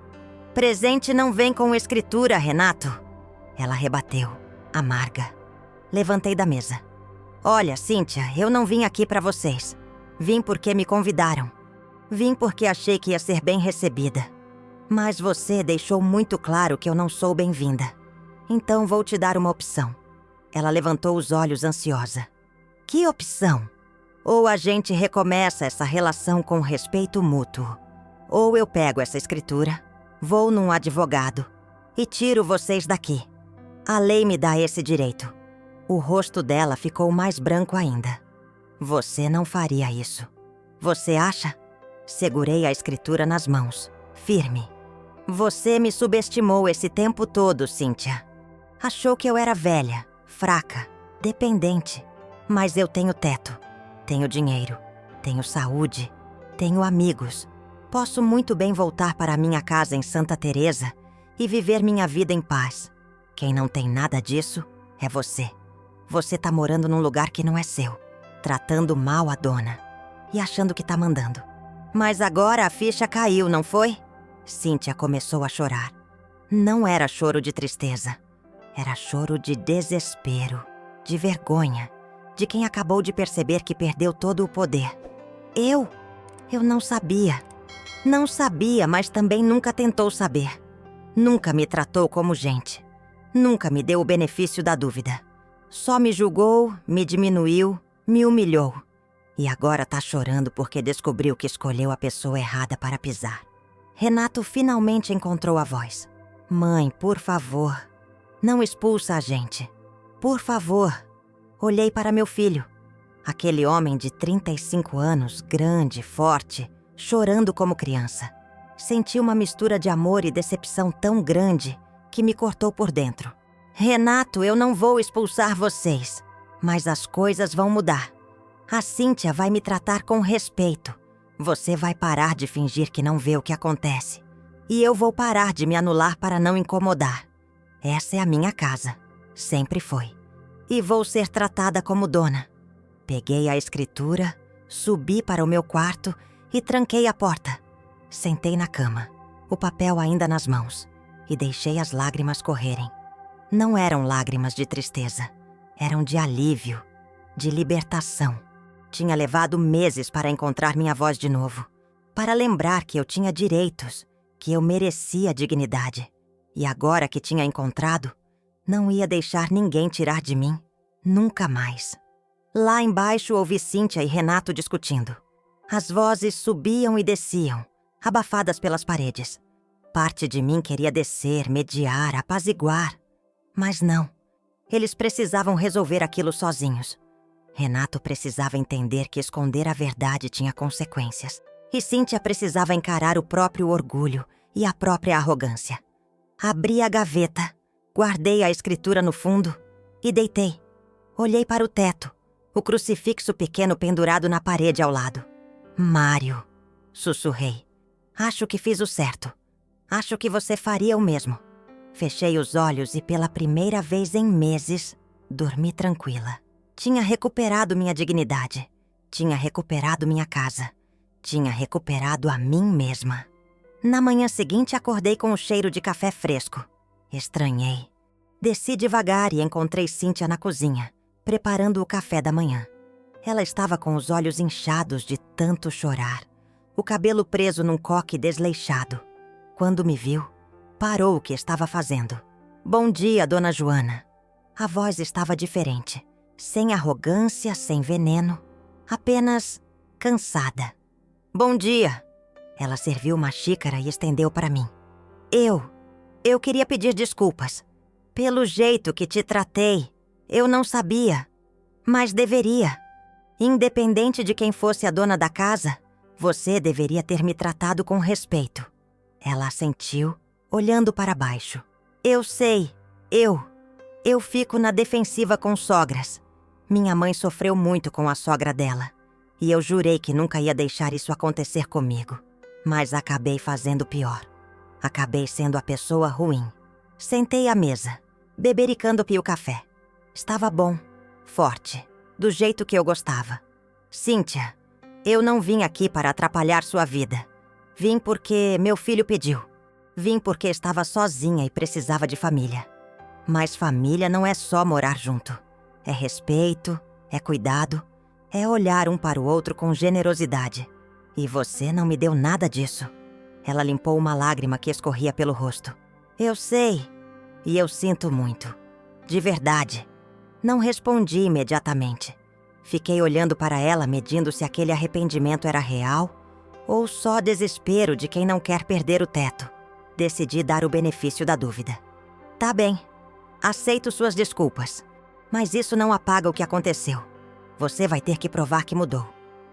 Presente não vem com escritura, Renato. Ela rebateu, amarga. Levantei da mesa. Olha, Cíntia, eu não vim aqui para vocês. Vim porque me convidaram. Vim porque achei que ia ser bem recebida. Mas você deixou muito claro que eu não sou bem-vinda. Então vou te dar uma opção. Ela levantou os olhos ansiosa. Que opção? Ou a gente recomeça essa relação com respeito mútuo, ou eu pego essa escritura, vou num advogado e tiro vocês daqui. A lei me dá esse direito. O rosto dela ficou mais branco ainda. Você não faria isso. Você acha? Segurei a escritura nas mãos, firme. Você me subestimou esse tempo todo, Cíntia. Achou que eu era velha, fraca, dependente. Mas eu tenho teto, tenho dinheiro, tenho saúde, tenho amigos. Posso muito bem voltar para minha casa em Santa Teresa e viver minha vida em paz. Quem não tem nada disso é você. Você tá morando num lugar que não é seu, tratando mal a dona e achando que tá mandando. Mas agora a ficha caiu, não foi? Cíntia começou a chorar. Não era choro de tristeza. Era choro de desespero, de vergonha, de quem acabou de perceber que perdeu todo o poder. Eu não sabia. Não sabia, mas também nunca tentou saber. Nunca me tratou como gente. Nunca me deu o benefício da dúvida. Só me julgou, me diminuiu, me humilhou. E agora tá chorando porque descobriu que escolheu a pessoa errada para pisar. Renato finalmente encontrou a voz. Mãe, por favor, não expulsa a gente. Por favor. Olhei para meu filho. Aquele homem de 35 anos, grande, forte, chorando como criança. Senti uma mistura de amor e decepção tão grande que me cortou por dentro. Renato, eu não vou expulsar vocês, mas as coisas vão mudar. A Cíntia vai me tratar com respeito. Você vai parar de fingir que não vê o que acontece. E eu vou parar de me anular para não incomodar. Essa é a minha casa. Sempre foi. E vou ser tratada como dona. Peguei a escritura, subi para o meu quarto e tranquei a porta. Sentei na cama, o papel ainda nas mãos, e deixei as lágrimas correrem. Não eram lágrimas de tristeza, eram de alívio, de libertação. Tinha levado meses para encontrar minha voz de novo, para lembrar que eu tinha direitos que eu merecia dignidade. E agora que tinha encontrado, não ia deixar ninguém tirar de mim. Nunca mais. Lá embaixo ouvi Cíntia e Renato discutindo. As vozes subiam e desciam, abafadas pelas paredes. Parte de mim queria descer, mediar, apaziguar. Mas não. Eles precisavam resolver aquilo sozinhos. Renato precisava entender que esconder a verdade tinha consequências. E Cíntia precisava encarar o próprio orgulho e a própria arrogância. Abri a gaveta, guardei a escritura no fundo e deitei. Olhei para o teto, o crucifixo pequeno pendurado na parede ao lado. Mário, sussurrei. Acho que fiz o certo. Acho que você faria o mesmo. Fechei os olhos e pela primeira vez em meses, dormi tranquila. Tinha recuperado minha dignidade. Tinha recuperado minha casa. Tinha recuperado a mim mesma. Na manhã seguinte, acordei com o cheiro de café fresco. Estranhei. Desci devagar e encontrei Cíntia na cozinha, preparando o café da manhã. Ela estava com os olhos inchados de tanto chorar, o cabelo preso num coque desleixado. Quando me viu, parou o que estava fazendo. Bom dia, dona Joana. A voz estava diferente, sem arrogância, sem veneno, apenas cansada. Bom dia. Ela serviu uma xícara e estendeu para mim. Eu queria pedir desculpas. Pelo jeito que te tratei, eu não sabia, mas deveria. Independente de quem fosse a dona da casa, você deveria ter me tratado com respeito. Ela assentiu, olhando para baixo. Eu sei, eu fico na defensiva com sogras. Minha mãe sofreu muito com a sogra dela, e eu jurei que nunca ia deixar isso acontecer comigo. Mas acabei fazendo pior. Acabei sendo a pessoa ruim. Sentei à mesa, bebericando o café. Estava bom, forte, do jeito que eu gostava. Cíntia, eu não vim aqui para atrapalhar sua vida. Vim porque meu filho pediu. Vim porque estava sozinha e precisava de família. Mas família não é só morar junto. É respeito, é cuidado, é olhar um para o outro com generosidade. E você não me deu nada disso. Ela limpou uma lágrima que escorria pelo rosto. Eu sei, e eu sinto muito. De verdade. Não respondi imediatamente. Fiquei olhando para ela, medindo se aquele arrependimento era real ou só desespero de quem não quer perder o teto. Decidi dar o benefício da dúvida. Tá bem, aceito suas desculpas, mas isso não apaga o que aconteceu. Você vai ter que provar que mudou.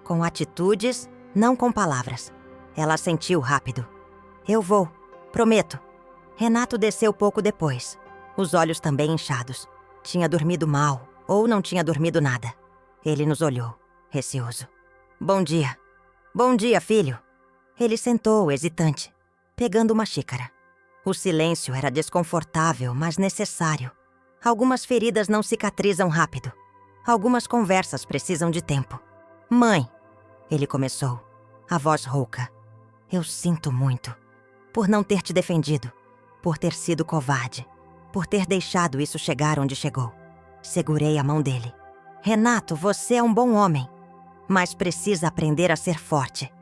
Com atitudes, não com palavras. Ela assentiu rápido. Eu vou, prometo. Renato desceu pouco depois, os olhos também inchados. Tinha dormido mal ou não tinha dormido nada. Ele nos olhou, receoso. Bom dia. Bom dia, filho. Ele sentou, hesitante, pegando uma xícara. O silêncio era desconfortável, mas necessário. Algumas feridas não cicatrizam rápido. Algumas conversas precisam de tempo. Mãe, ele começou, a voz rouca. Eu sinto muito. Por não ter te defendido. Por ter sido covarde. Por ter deixado isso chegar onde chegou. Segurei a mão dele. Renato, você é um bom homem. Mas precisa aprender a ser forte.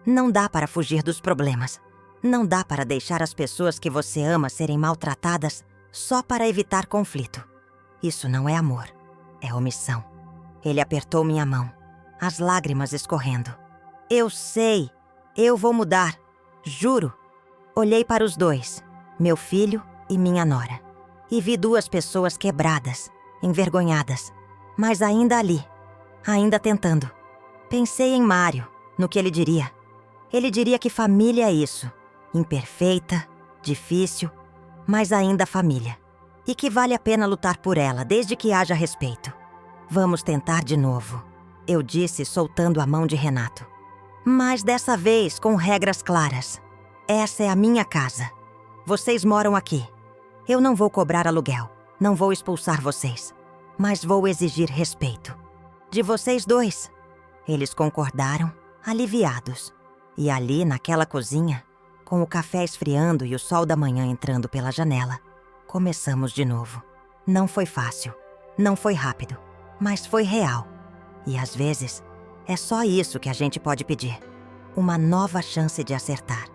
Não dá para fugir dos problemas. Não dá para deixar as pessoas que você ama serem maltratadas só para evitar conflito. Isso não é amor. É omissão. Ele apertou minha mão, as lágrimas escorrendo. Eu sei. Eu vou mudar. Juro. Olhei para os dois, meu filho e minha nora, e vi duas pessoas quebradas, envergonhadas, mas ainda ali, ainda tentando. Pensei em Mário, no que ele diria. Ele diria que família é isso, imperfeita, difícil, mas ainda família. E que vale a pena lutar por ela, desde que haja respeito. Vamos tentar de novo, eu disse, soltando a mão de Renato. Mas dessa vez com regras claras. Essa é a minha casa. Vocês moram aqui. Eu não vou cobrar aluguel, não vou expulsar vocês, mas vou exigir respeito. De vocês dois. Eles concordaram, aliviados. E ali, naquela cozinha, com o café esfriando e o sol da manhã entrando pela janela, começamos de novo. Não foi fácil, não foi rápido, mas foi real. E às vezes, é só isso que a gente pode pedir. Uma nova chance de acertar.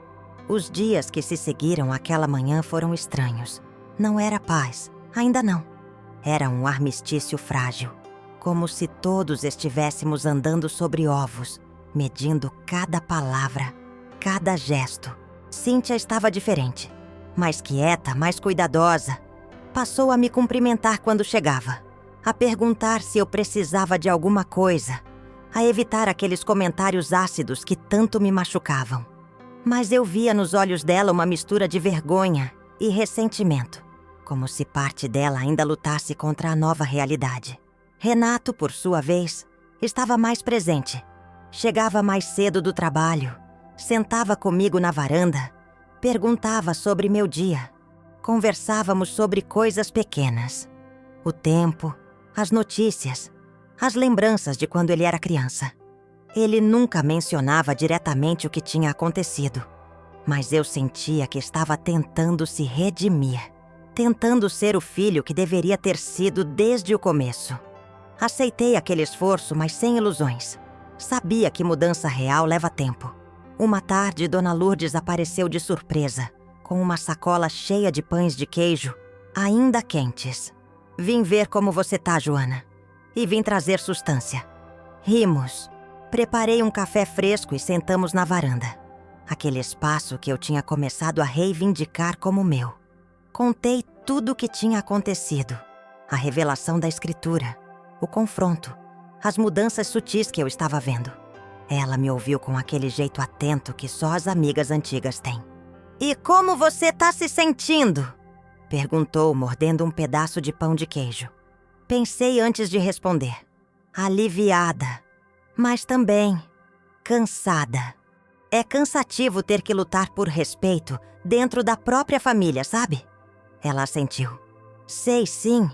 Os dias que se seguiram àquela manhã foram estranhos. Não era paz, ainda não. Era um armistício frágil, como se todos estivéssemos andando sobre ovos, medindo cada palavra, cada gesto. Cíntia estava diferente, mais quieta, mais cuidadosa. Passou a me cumprimentar quando chegava, a perguntar se eu precisava de alguma coisa, a evitar aqueles comentários ácidos que tanto me machucavam. Mas eu via nos olhos dela uma mistura de vergonha e ressentimento, como se parte dela ainda lutasse contra a nova realidade. Renato, por sua vez, estava mais presente. Chegava mais cedo do trabalho, sentava comigo na varanda, perguntava sobre meu dia. Conversávamos sobre coisas pequenas. O tempo, as notícias, as lembranças de quando ele era criança. Ele nunca mencionava diretamente o que tinha acontecido, mas eu sentia que estava tentando se redimir, tentando ser o filho que deveria ter sido desde o começo. Aceitei aquele esforço, mas sem ilusões. Sabia que mudança real leva tempo. Uma tarde, Dona Lourdes apareceu de surpresa, com uma sacola cheia de pães de queijo, ainda quentes. Vim ver como você tá, Joana. E vim trazer sustância. Rimos. Preparei um café fresco e sentamos na varanda. Aquele espaço que eu tinha começado a reivindicar como meu. Contei tudo o que tinha acontecido. A revelação da escritura. O confronto. As mudanças sutis que eu estava vendo. Ela me ouviu com aquele jeito atento que só as amigas antigas têm. "E como você tá se sentindo?" perguntou, mordendo um pedaço de pão de queijo. Pensei antes de responder. Aliviada, mas também cansada. É cansativo ter que lutar por respeito dentro da própria família, sabe? Ela assentiu. Sei sim,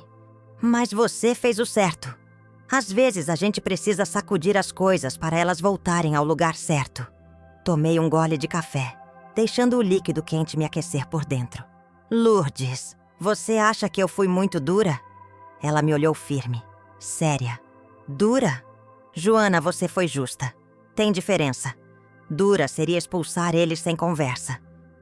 mas você fez o certo. Às vezes a gente precisa sacudir as coisas para elas voltarem ao lugar certo. Tomei um gole de café, deixando o líquido quente me aquecer por dentro. Lourdes, você acha que eu fui muito dura? Ela me olhou firme, séria. Dura? Joana, você foi justa. Tem diferença. Dura seria expulsar eles sem conversa.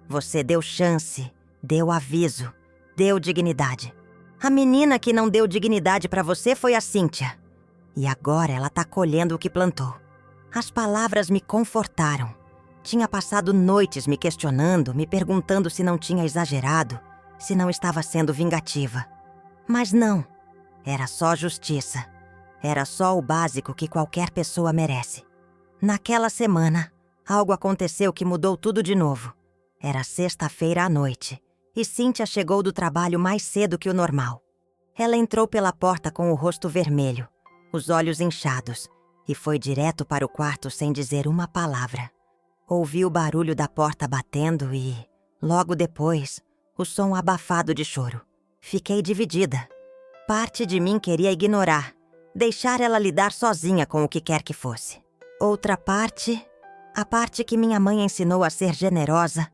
Você deu chance, deu aviso, deu dignidade. A menina que não deu dignidade pra você foi a Cíntia. E agora ela tá colhendo o que plantou. As palavras me confortaram. Tinha passado noites me questionando, me perguntando se não tinha exagerado, se não estava sendo vingativa. Mas não. Era só justiça. Era só o básico que qualquer pessoa merece. Naquela semana, algo aconteceu que mudou tudo de novo. Era sexta-feira à noite, e Cíntia chegou do trabalho mais cedo que o normal. Ela entrou pela porta com o rosto vermelho, os olhos inchados, e foi direto para o quarto sem dizer uma palavra. Ouvi o barulho da porta batendo e, logo depois, o som abafado de choro. Fiquei dividida. Parte de mim queria ignorar, deixar ela lidar sozinha com o que quer que fosse. Outra parte, a parte que minha mãe ensinou a ser generosa,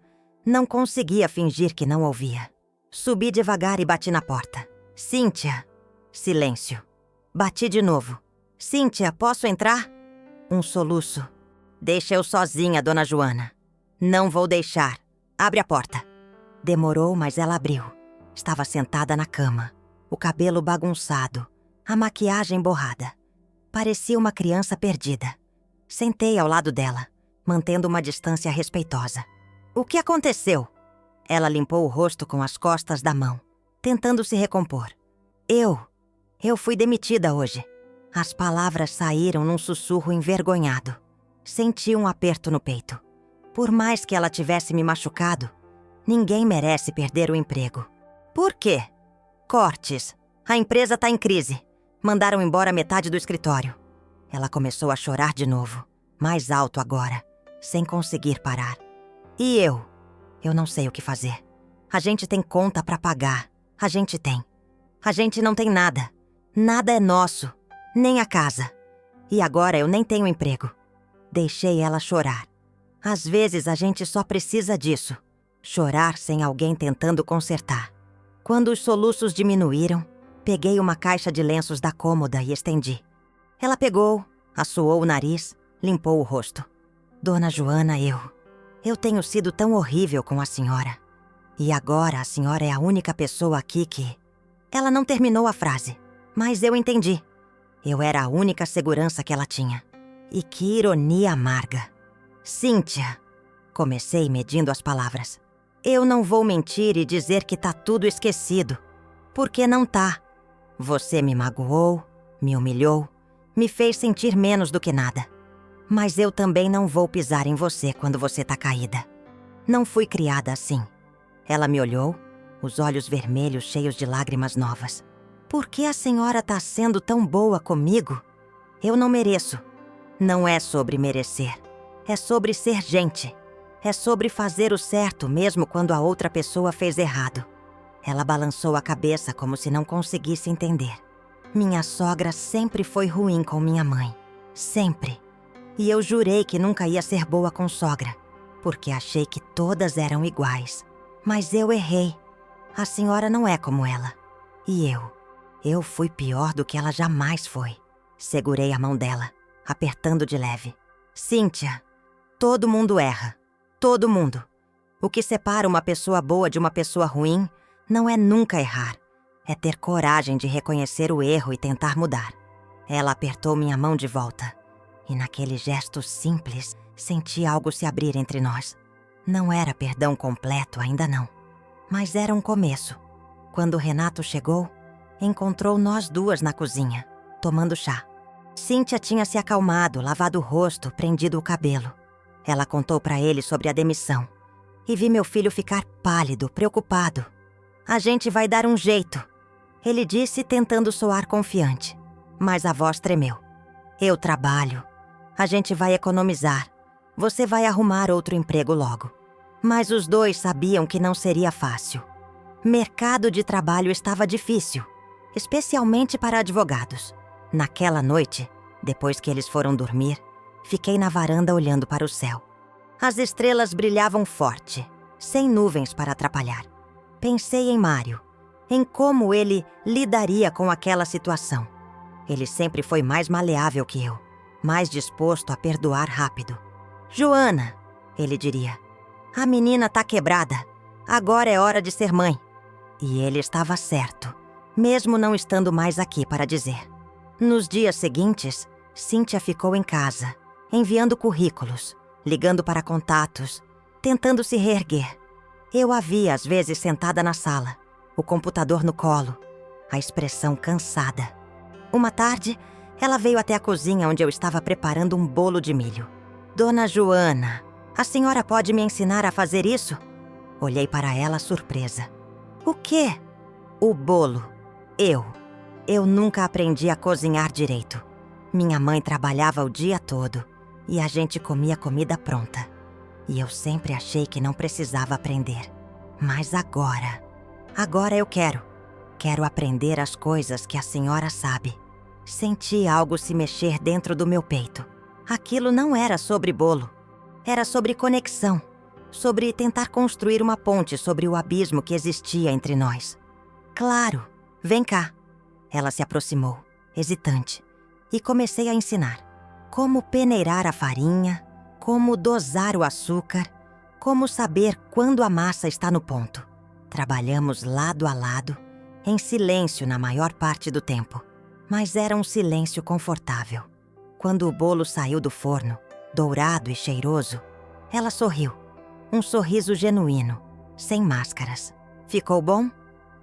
não conseguia fingir que não ouvia. Subi devagar e bati na porta. Cíntia. Silêncio. Bati de novo. Cíntia, posso entrar? Um soluço. Deixa eu sozinha, Dona Joana. Não vou deixar. Abre a porta. Demorou, mas ela abriu. Estava sentada na cama, o cabelo bagunçado, a maquiagem borrada. Parecia uma criança perdida. Sentei ao lado dela, mantendo uma distância respeitosa. O que aconteceu? Ela limpou o rosto com as costas da mão, tentando se recompor. Eu fui demitida hoje. As palavras saíram num sussurro envergonhado. Senti um aperto no peito. Por mais que ela tivesse me machucado, ninguém merece perder o emprego. Por quê? Cortes. A empresa tá em crise. Mandaram embora metade do escritório. Ela começou a chorar de novo, mais alto agora, sem conseguir parar. E eu? Eu não sei o que fazer. A gente tem conta pra pagar. A gente tem. A gente não tem nada. Nada é nosso. Nem a casa. E agora eu nem tenho emprego. Deixei ela chorar. Às vezes a gente só precisa disso. Chorar sem alguém tentando consertar. Quando os soluços diminuíram, peguei uma caixa de lenços da cômoda e estendi. Ela pegou, assoou o nariz, limpou o rosto. Dona Joana, Eu tenho sido tão horrível com a senhora. E agora a senhora é a única pessoa aqui que... Ela não terminou a frase, mas eu entendi. Eu era a única segurança que ela tinha. E que ironia amarga. Cíntia, comecei medindo as palavras. Eu não vou mentir e dizer que tá tudo esquecido. Porque não tá. Você me magoou, me humilhou, me fez sentir menos do que nada. Mas eu também não vou pisar em você quando você tá caída. Não fui criada assim. Ela me olhou, os olhos vermelhos cheios de lágrimas novas. Por que a senhora tá sendo tão boa comigo? Eu não mereço. Não é sobre merecer. É sobre ser gente. É sobre fazer o certo mesmo quando a outra pessoa fez errado. Ela balançou a cabeça como se não conseguisse entender. Minha sogra sempre foi ruim com minha mãe. Sempre. E eu jurei que nunca ia ser boa com sogra, porque achei que todas eram iguais. Mas eu errei. A senhora não é como ela. E eu fui pior do que ela jamais foi. Segurei a mão dela, apertando de leve. Cíntia, todo mundo erra. Todo mundo. O que separa uma pessoa boa de uma pessoa ruim não é nunca errar. É ter coragem de reconhecer o erro e tentar mudar. Ela apertou minha mão de volta. E naquele gesto simples, senti algo se abrir entre nós. Não era perdão completo, ainda não. Mas era um começo. Quando Renato chegou, encontrou nós duas na cozinha, tomando chá. Cíntia tinha se acalmado, lavado o rosto, prendido o cabelo. Ela contou para ele sobre a demissão. E vi meu filho ficar pálido, preocupado. A gente vai dar um jeito, ele disse tentando soar confiante. Mas a voz tremeu. Eu trabalho. A gente vai economizar. Você vai arrumar outro emprego logo. Mas os dois sabiam que não seria fácil. Mercado de trabalho estava difícil, especialmente para advogados. Naquela noite, depois que eles foram dormir, fiquei na varanda olhando para o céu. As estrelas brilhavam forte, sem nuvens para atrapalhar. Pensei em Mário, em como ele lidaria com aquela situação. Ele sempre foi mais maleável que eu, mais disposto a perdoar rápido. Joana, ele diria, a menina tá quebrada, agora é hora de ser mãe. E ele estava certo, mesmo não estando mais aqui para dizer. Nos dias seguintes, Cíntia ficou em casa, enviando currículos, ligando para contatos, tentando se reerguer. Eu a via às vezes sentada na sala, o computador no colo, a expressão cansada. Uma tarde, ela veio até a cozinha onde eu estava preparando um bolo de milho. Dona Joana, a senhora pode me ensinar a fazer isso? Olhei para ela surpresa. O quê? O bolo. Eu nunca aprendi a cozinhar direito. Minha mãe trabalhava o dia todo e a gente comia comida pronta. E eu sempre achei que não precisava aprender. Mas agora eu quero. Quero aprender as coisas que a senhora sabe. Senti algo se mexer dentro do meu peito. Aquilo não era sobre bolo. Era sobre conexão. Sobre tentar construir uma ponte sobre o abismo que existia entre nós. Claro, vem cá. Ela se aproximou, hesitante, e comecei a ensinar. Como peneirar a farinha, como dosar o açúcar, como saber quando a massa está no ponto. Trabalhamos lado a lado, em silêncio na maior parte do tempo. Mas era um silêncio confortável. Quando o bolo saiu do forno, dourado e cheiroso, ela sorriu. Um sorriso genuíno, sem máscaras. Ficou bom?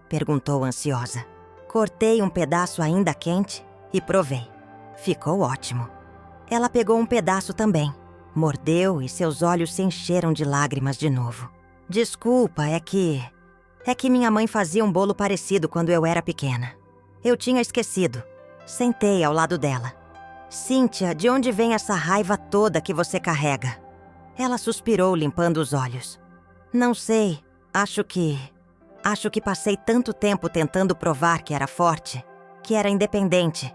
Perguntou ansiosa. Cortei um pedaço ainda quente e provei. Ficou ótimo. Ela pegou um pedaço também, mordeu e seus olhos se encheram de lágrimas de novo. Desculpa, é que minha mãe fazia um bolo parecido quando eu era pequena. Eu tinha esquecido. Sentei ao lado dela. Cíntia, de onde vem essa raiva toda que você carrega? Ela suspirou, limpando os olhos. Não sei, acho que passei tanto tempo tentando provar que era forte, que era independente,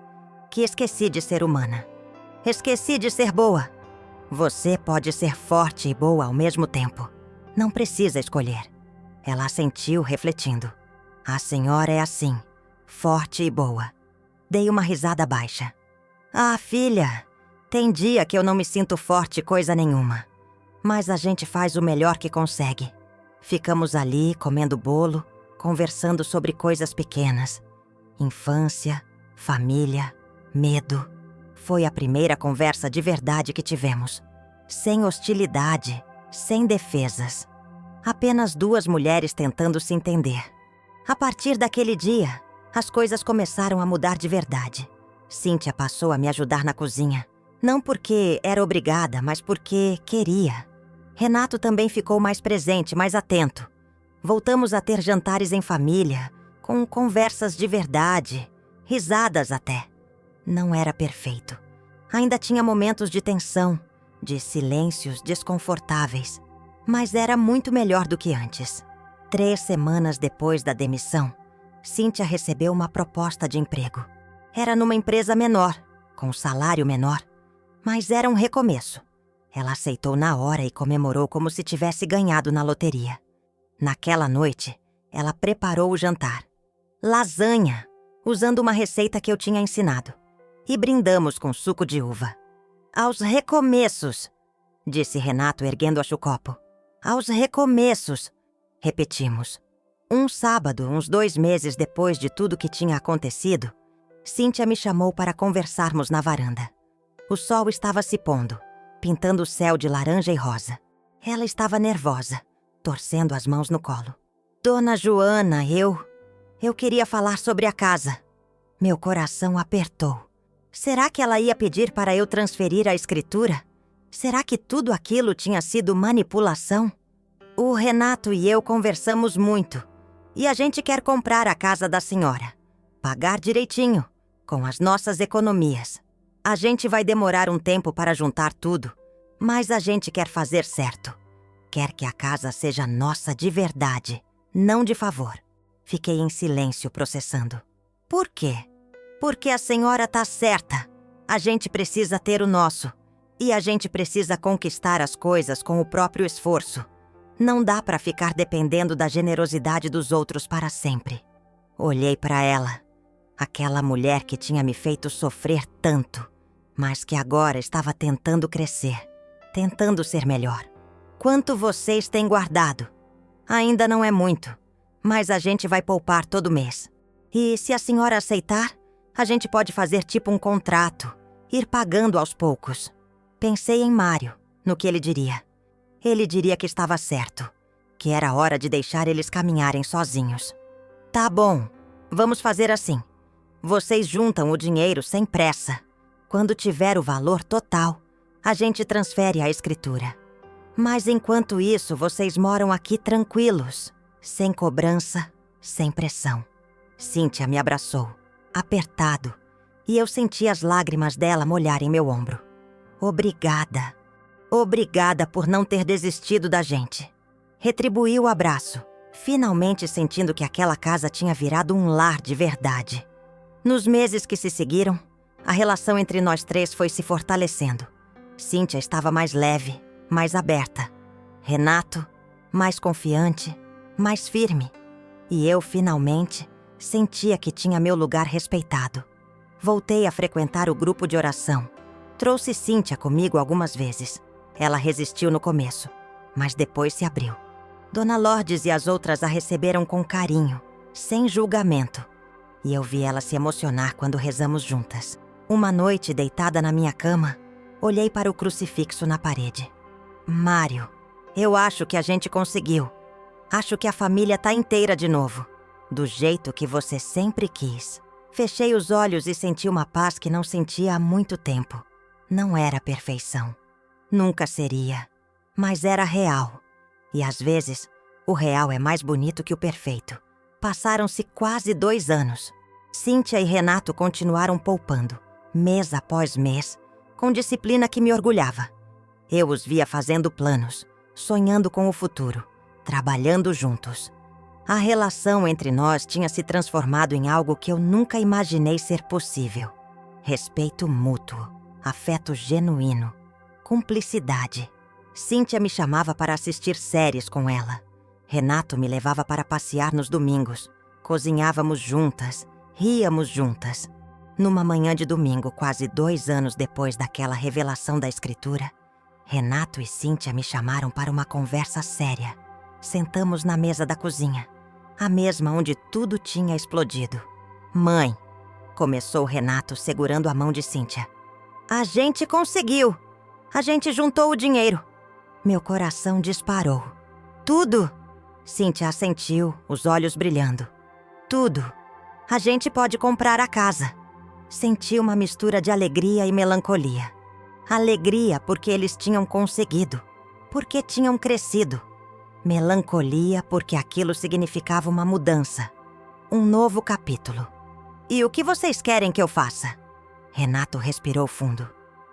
que esqueci de ser humana. Esqueci de ser boa. Você pode ser forte e boa ao mesmo tempo. Não precisa escolher. Ela assentiu, refletindo. A senhora é assim, forte e boa. Dei uma risada baixa. Ah, filha, tem dia que eu não me sinto forte coisa nenhuma. mas a gente faz o melhor que consegue. Ficamos ali, comendo bolo, conversando sobre coisas pequenas. Infância, família, medo. Foi a primeira conversa de verdade que tivemos. Sem hostilidade, sem defesas. Apenas duas mulheres tentando se entender. A partir daquele dia, as coisas começaram a mudar de verdade. Cíntia passou a me ajudar na cozinha. Não porque era obrigada, mas porque queria. Renato também ficou mais presente, mais atento. Voltamos a ter jantares em família, com conversas de verdade, risadas até. Não era perfeito. Ainda tinha momentos de tensão, de silêncios desconfortáveis. Mas era muito melhor do que antes. 3 semanas depois da demissão, Cíntia recebeu uma proposta de emprego. Era numa empresa menor, com salário menor, mas era um recomeço. Ela aceitou na hora e comemorou como se tivesse ganhado na loteria. Naquela noite, ela preparou o jantar. Lasanha, usando uma receita que eu tinha ensinado. E brindamos com suco de uva. Aos recomeços, disse Renato erguendo-a o copo. Aos recomeços, repetimos. Um sábado, uns 2 meses depois de tudo que tinha acontecido, Cíntia me chamou para conversarmos na varanda. O sol estava se pondo, pintando o céu de laranja e rosa. Ela estava nervosa, torcendo as mãos no colo. Dona Joana, eu queria falar sobre a casa. Meu coração apertou. Será que ela ia pedir para eu transferir a escritura? Será que tudo aquilo tinha sido manipulação? O Renato e eu conversamos muito. E a gente quer comprar a casa da senhora. Pagar direitinho, com as nossas economias. A gente vai demorar um tempo para juntar tudo, mas a gente quer fazer certo. Quer que a casa seja nossa de verdade, não de favor. Fiquei em silêncio processando. Por quê? Porque a senhora tá certa. A gente precisa ter o nosso. E a gente precisa conquistar as coisas com o próprio esforço. Não dá para ficar dependendo da generosidade dos outros para sempre. Olhei para ela. Aquela mulher que tinha me feito sofrer tanto, mas que agora estava tentando crescer, tentando ser melhor. Quanto vocês têm guardado? Ainda não é muito, mas a gente vai poupar todo mês. E se a senhora aceitar, a gente pode fazer tipo um contrato, ir pagando aos poucos. Pensei em Mário, no que ele diria. Ele diria que estava certo, que era hora de deixar eles caminharem sozinhos. Tá bom, vamos fazer assim. Vocês juntam o dinheiro sem pressa. Quando tiver o valor total, a gente transfere a escritura. Mas enquanto isso, vocês moram aqui tranquilos, sem cobrança, sem pressão. Cíntia me abraçou, apertado, e eu senti as lágrimas dela molharem meu ombro. Obrigada. Obrigada por não ter desistido da gente. Retribuí o abraço, finalmente sentindo que aquela casa tinha virado um lar de verdade. Nos meses que se seguiram, a relação entre nós 3 foi se fortalecendo. Cíntia estava mais leve, mais aberta. Renato, mais confiante, mais firme. E eu, finalmente, sentia que tinha meu lugar respeitado. Voltei a frequentar o grupo de oração. Trouxe Cíntia comigo algumas vezes. Ela resistiu no começo, mas depois se abriu. Dona Lourdes e as outras a receberam com carinho, sem julgamento. E eu vi ela se emocionar quando rezamos juntas. Uma noite, deitada na minha cama, olhei para o crucifixo na parede. Mário, eu acho que a gente conseguiu. Acho que a família tá inteira de novo. Do jeito que você sempre quis. Fechei os olhos e senti uma paz que não sentia há muito tempo. Não era perfeição. Nunca seria. Mas era real. E às vezes, o real é mais bonito que o perfeito. Passaram-se quase 2 anos. Cíntia e Renato continuaram poupando, mês após mês, com disciplina que me orgulhava. Eu os via fazendo planos, sonhando com o futuro, trabalhando juntos. A relação entre nós tinha se transformado em algo que eu nunca imaginei ser possível. Respeito mútuo, afeto genuíno, cumplicidade. Cíntia me chamava para assistir séries com ela. Renato me levava para passear nos domingos. Cozinhávamos juntas, ríamos juntas. Numa manhã de domingo, quase 2 anos depois daquela revelação da escritura, Renato e Cíntia me chamaram para uma conversa séria. Sentamos na mesa da cozinha, a mesma onde tudo tinha explodido. Mãe, começou Renato segurando a mão de Cíntia. A gente conseguiu! A gente juntou o dinheiro. Meu coração disparou. Tudo! Cíntia assentiu, os olhos brilhando. Tudo! A gente pode comprar a casa. Senti uma mistura de alegria e melancolia. Alegria porque eles tinham conseguido, porque tinham crescido. Melancolia porque aquilo significava uma mudança, um novo capítulo. E o que vocês querem que eu faça? Renato respirou fundo.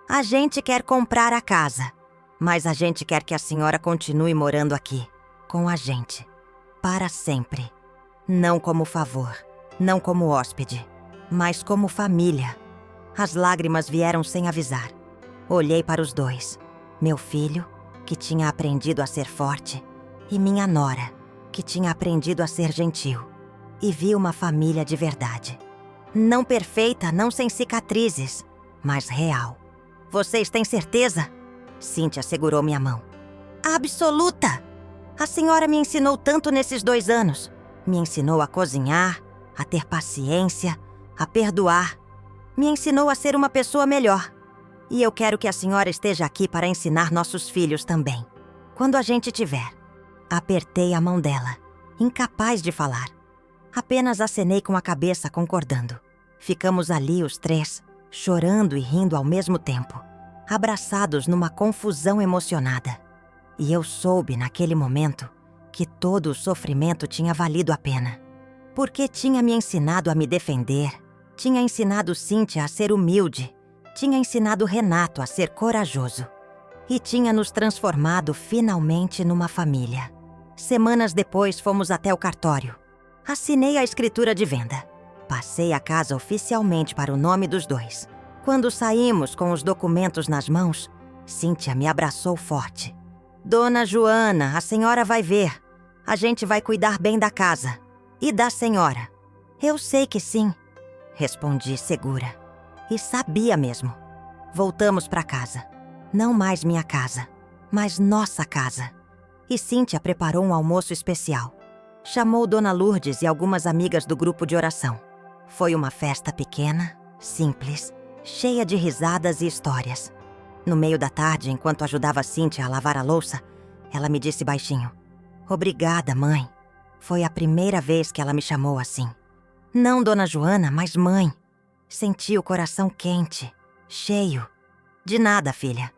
A gente quer comprar a casa, mas a gente quer que a senhora continue morando aqui, com a gente, para sempre. Não como favor, não como hóspede, mas como família. As lágrimas vieram sem avisar. Olhei para os dois, meu filho, que tinha aprendido a ser forte, e minha nora, que tinha aprendido a ser gentil, e vi uma família de verdade. Não perfeita, não sem cicatrizes, mas real. Vocês têm certeza? Cíntia segurou minha mão. Absoluta! A senhora me ensinou tanto nesses 2 anos. Me ensinou a cozinhar, a ter paciência, a perdoar. Me ensinou a ser uma pessoa melhor. E eu quero que a senhora esteja aqui para ensinar nossos filhos também. Quando a gente tiver. Apertei a mão dela, incapaz de falar. Apenas acenei com a cabeça, concordando. Ficamos ali os 3, chorando e rindo ao mesmo tempo, abraçados numa confusão emocionada. E eu soube, naquele momento, que todo o sofrimento tinha valido a pena. Porque tinha me ensinado a me defender, tinha ensinado Cíntia a ser humilde, tinha ensinado Renato a ser corajoso e tinha nos transformado finalmente numa família. Semanas depois fomos até o cartório. Assinei a escritura de venda. Passei a casa oficialmente para o nome dos dois. Quando saímos com os documentos nas mãos, Cíntia me abraçou forte. Dona Joana, a senhora vai ver. A gente vai cuidar bem da casa. E da senhora. Eu sei que sim, respondi segura. E sabia mesmo. Voltamos para casa. Não mais minha casa, mas nossa casa. E Cíntia preparou um almoço especial. Chamou Dona Lourdes e algumas amigas do grupo de oração. Foi uma festa pequena, simples, cheia de risadas e histórias. No meio da tarde, enquanto ajudava Cíntia a lavar a louça, ela me disse baixinho: Obrigada, mãe. Foi a primeira vez que ela me chamou assim. Não Dona Joana, mas mãe. Senti o coração quente, cheio. De nada, filha,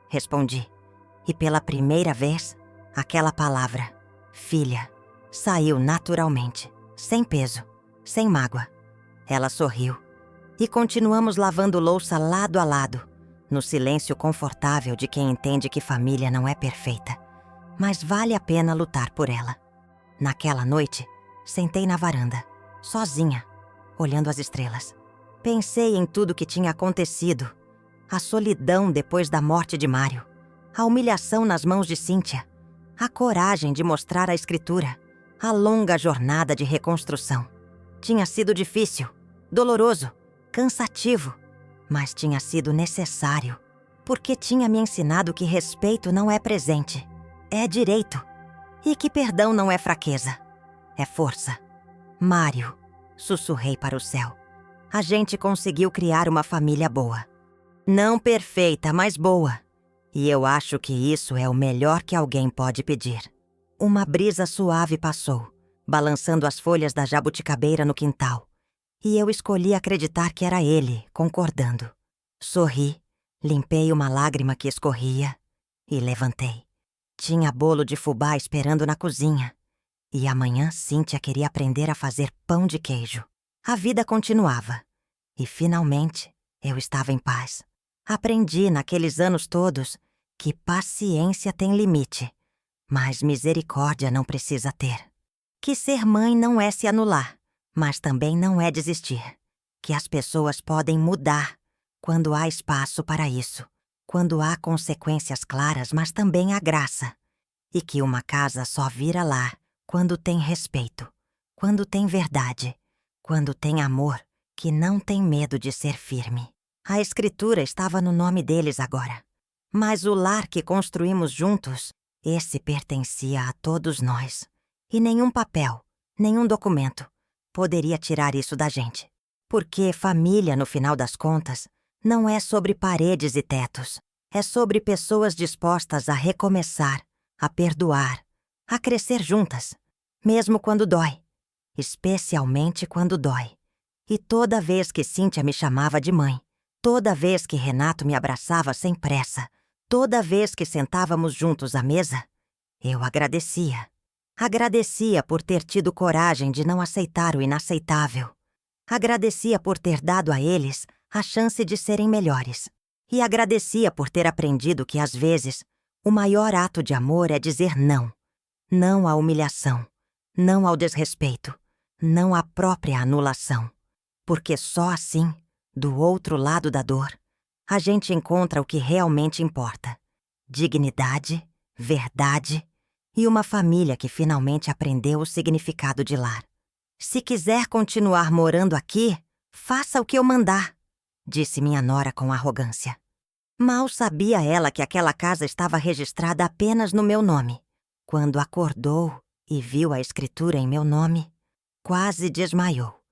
respondi. E pela primeira vez, aquela palavra, filha, saiu naturalmente, sem peso, sem mágoa. Ela sorriu. E continuamos lavando louça lado a lado, no silêncio confortável de quem entende que família não é perfeita, mas vale a pena lutar por ela. Naquela noite, sentei na varanda, sozinha, olhando as estrelas. Pensei em tudo que tinha acontecido. A solidão depois da morte de Mário. A humilhação nas mãos de Cíntia. A coragem de mostrar a escritura. A longa jornada de reconstrução. Tinha sido difícil, doloroso, cansativo, mas tinha sido necessário, porque tinha me ensinado que respeito não é presente, é direito, e que perdão não é fraqueza, é força. Mário, sussurrei para o céu. A gente conseguiu criar uma família boa. Não perfeita, mas boa. E eu acho que isso é o melhor que alguém pode pedir. Uma brisa suave passou, balançando as folhas da jabuticabeira no quintal. E eu escolhi acreditar que era ele, concordando. Sorri, limpei uma lágrima que escorria e levantei. Tinha bolo de fubá esperando na cozinha. E amanhã Cíntia queria aprender a fazer pão de queijo. A vida continuava. E finalmente eu estava em paz. Aprendi naqueles anos todos que paciência tem limite, mas misericórdia não precisa ter. Que ser mãe não é se anular, mas também não é desistir. Que as pessoas podem mudar quando há espaço para isso, quando há consequências claras, mas também há graça. E que uma casa só vira lar quando tem respeito, quando tem verdade, quando tem amor que não tem medo de ser firme. A escritura estava no nome deles agora. Mas o lar que construímos juntos, esse pertencia a todos nós. E nenhum papel, nenhum documento poderia tirar isso da gente. Porque família, no final das contas, não é sobre paredes e tetos. É sobre pessoas dispostas a recomeçar, a perdoar, a crescer juntas, mesmo quando dói. Especialmente quando dói. E toda vez que Cíntia me chamava de mãe, toda vez que Renato me abraçava sem pressa, toda vez que sentávamos juntos à mesa, eu agradecia. Agradecia por ter tido coragem de não aceitar o inaceitável. Agradecia por ter dado a eles a chance de serem melhores. E agradecia por ter aprendido que, às vezes, o maior ato de amor é dizer não. Não à humilhação. Não ao desrespeito. Não à própria anulação. Porque só assim, do outro lado da dor, a gente encontra o que realmente importa. Dignidade, verdade e uma família que finalmente aprendeu o significado de lar. Se quiser continuar morando aqui, faça o que eu mandar, disse minha nora com arrogância. Mal sabia ela que aquela casa estava registrada apenas no meu nome. Quando acordou e viu a escritura em meu nome, quase desmaiou.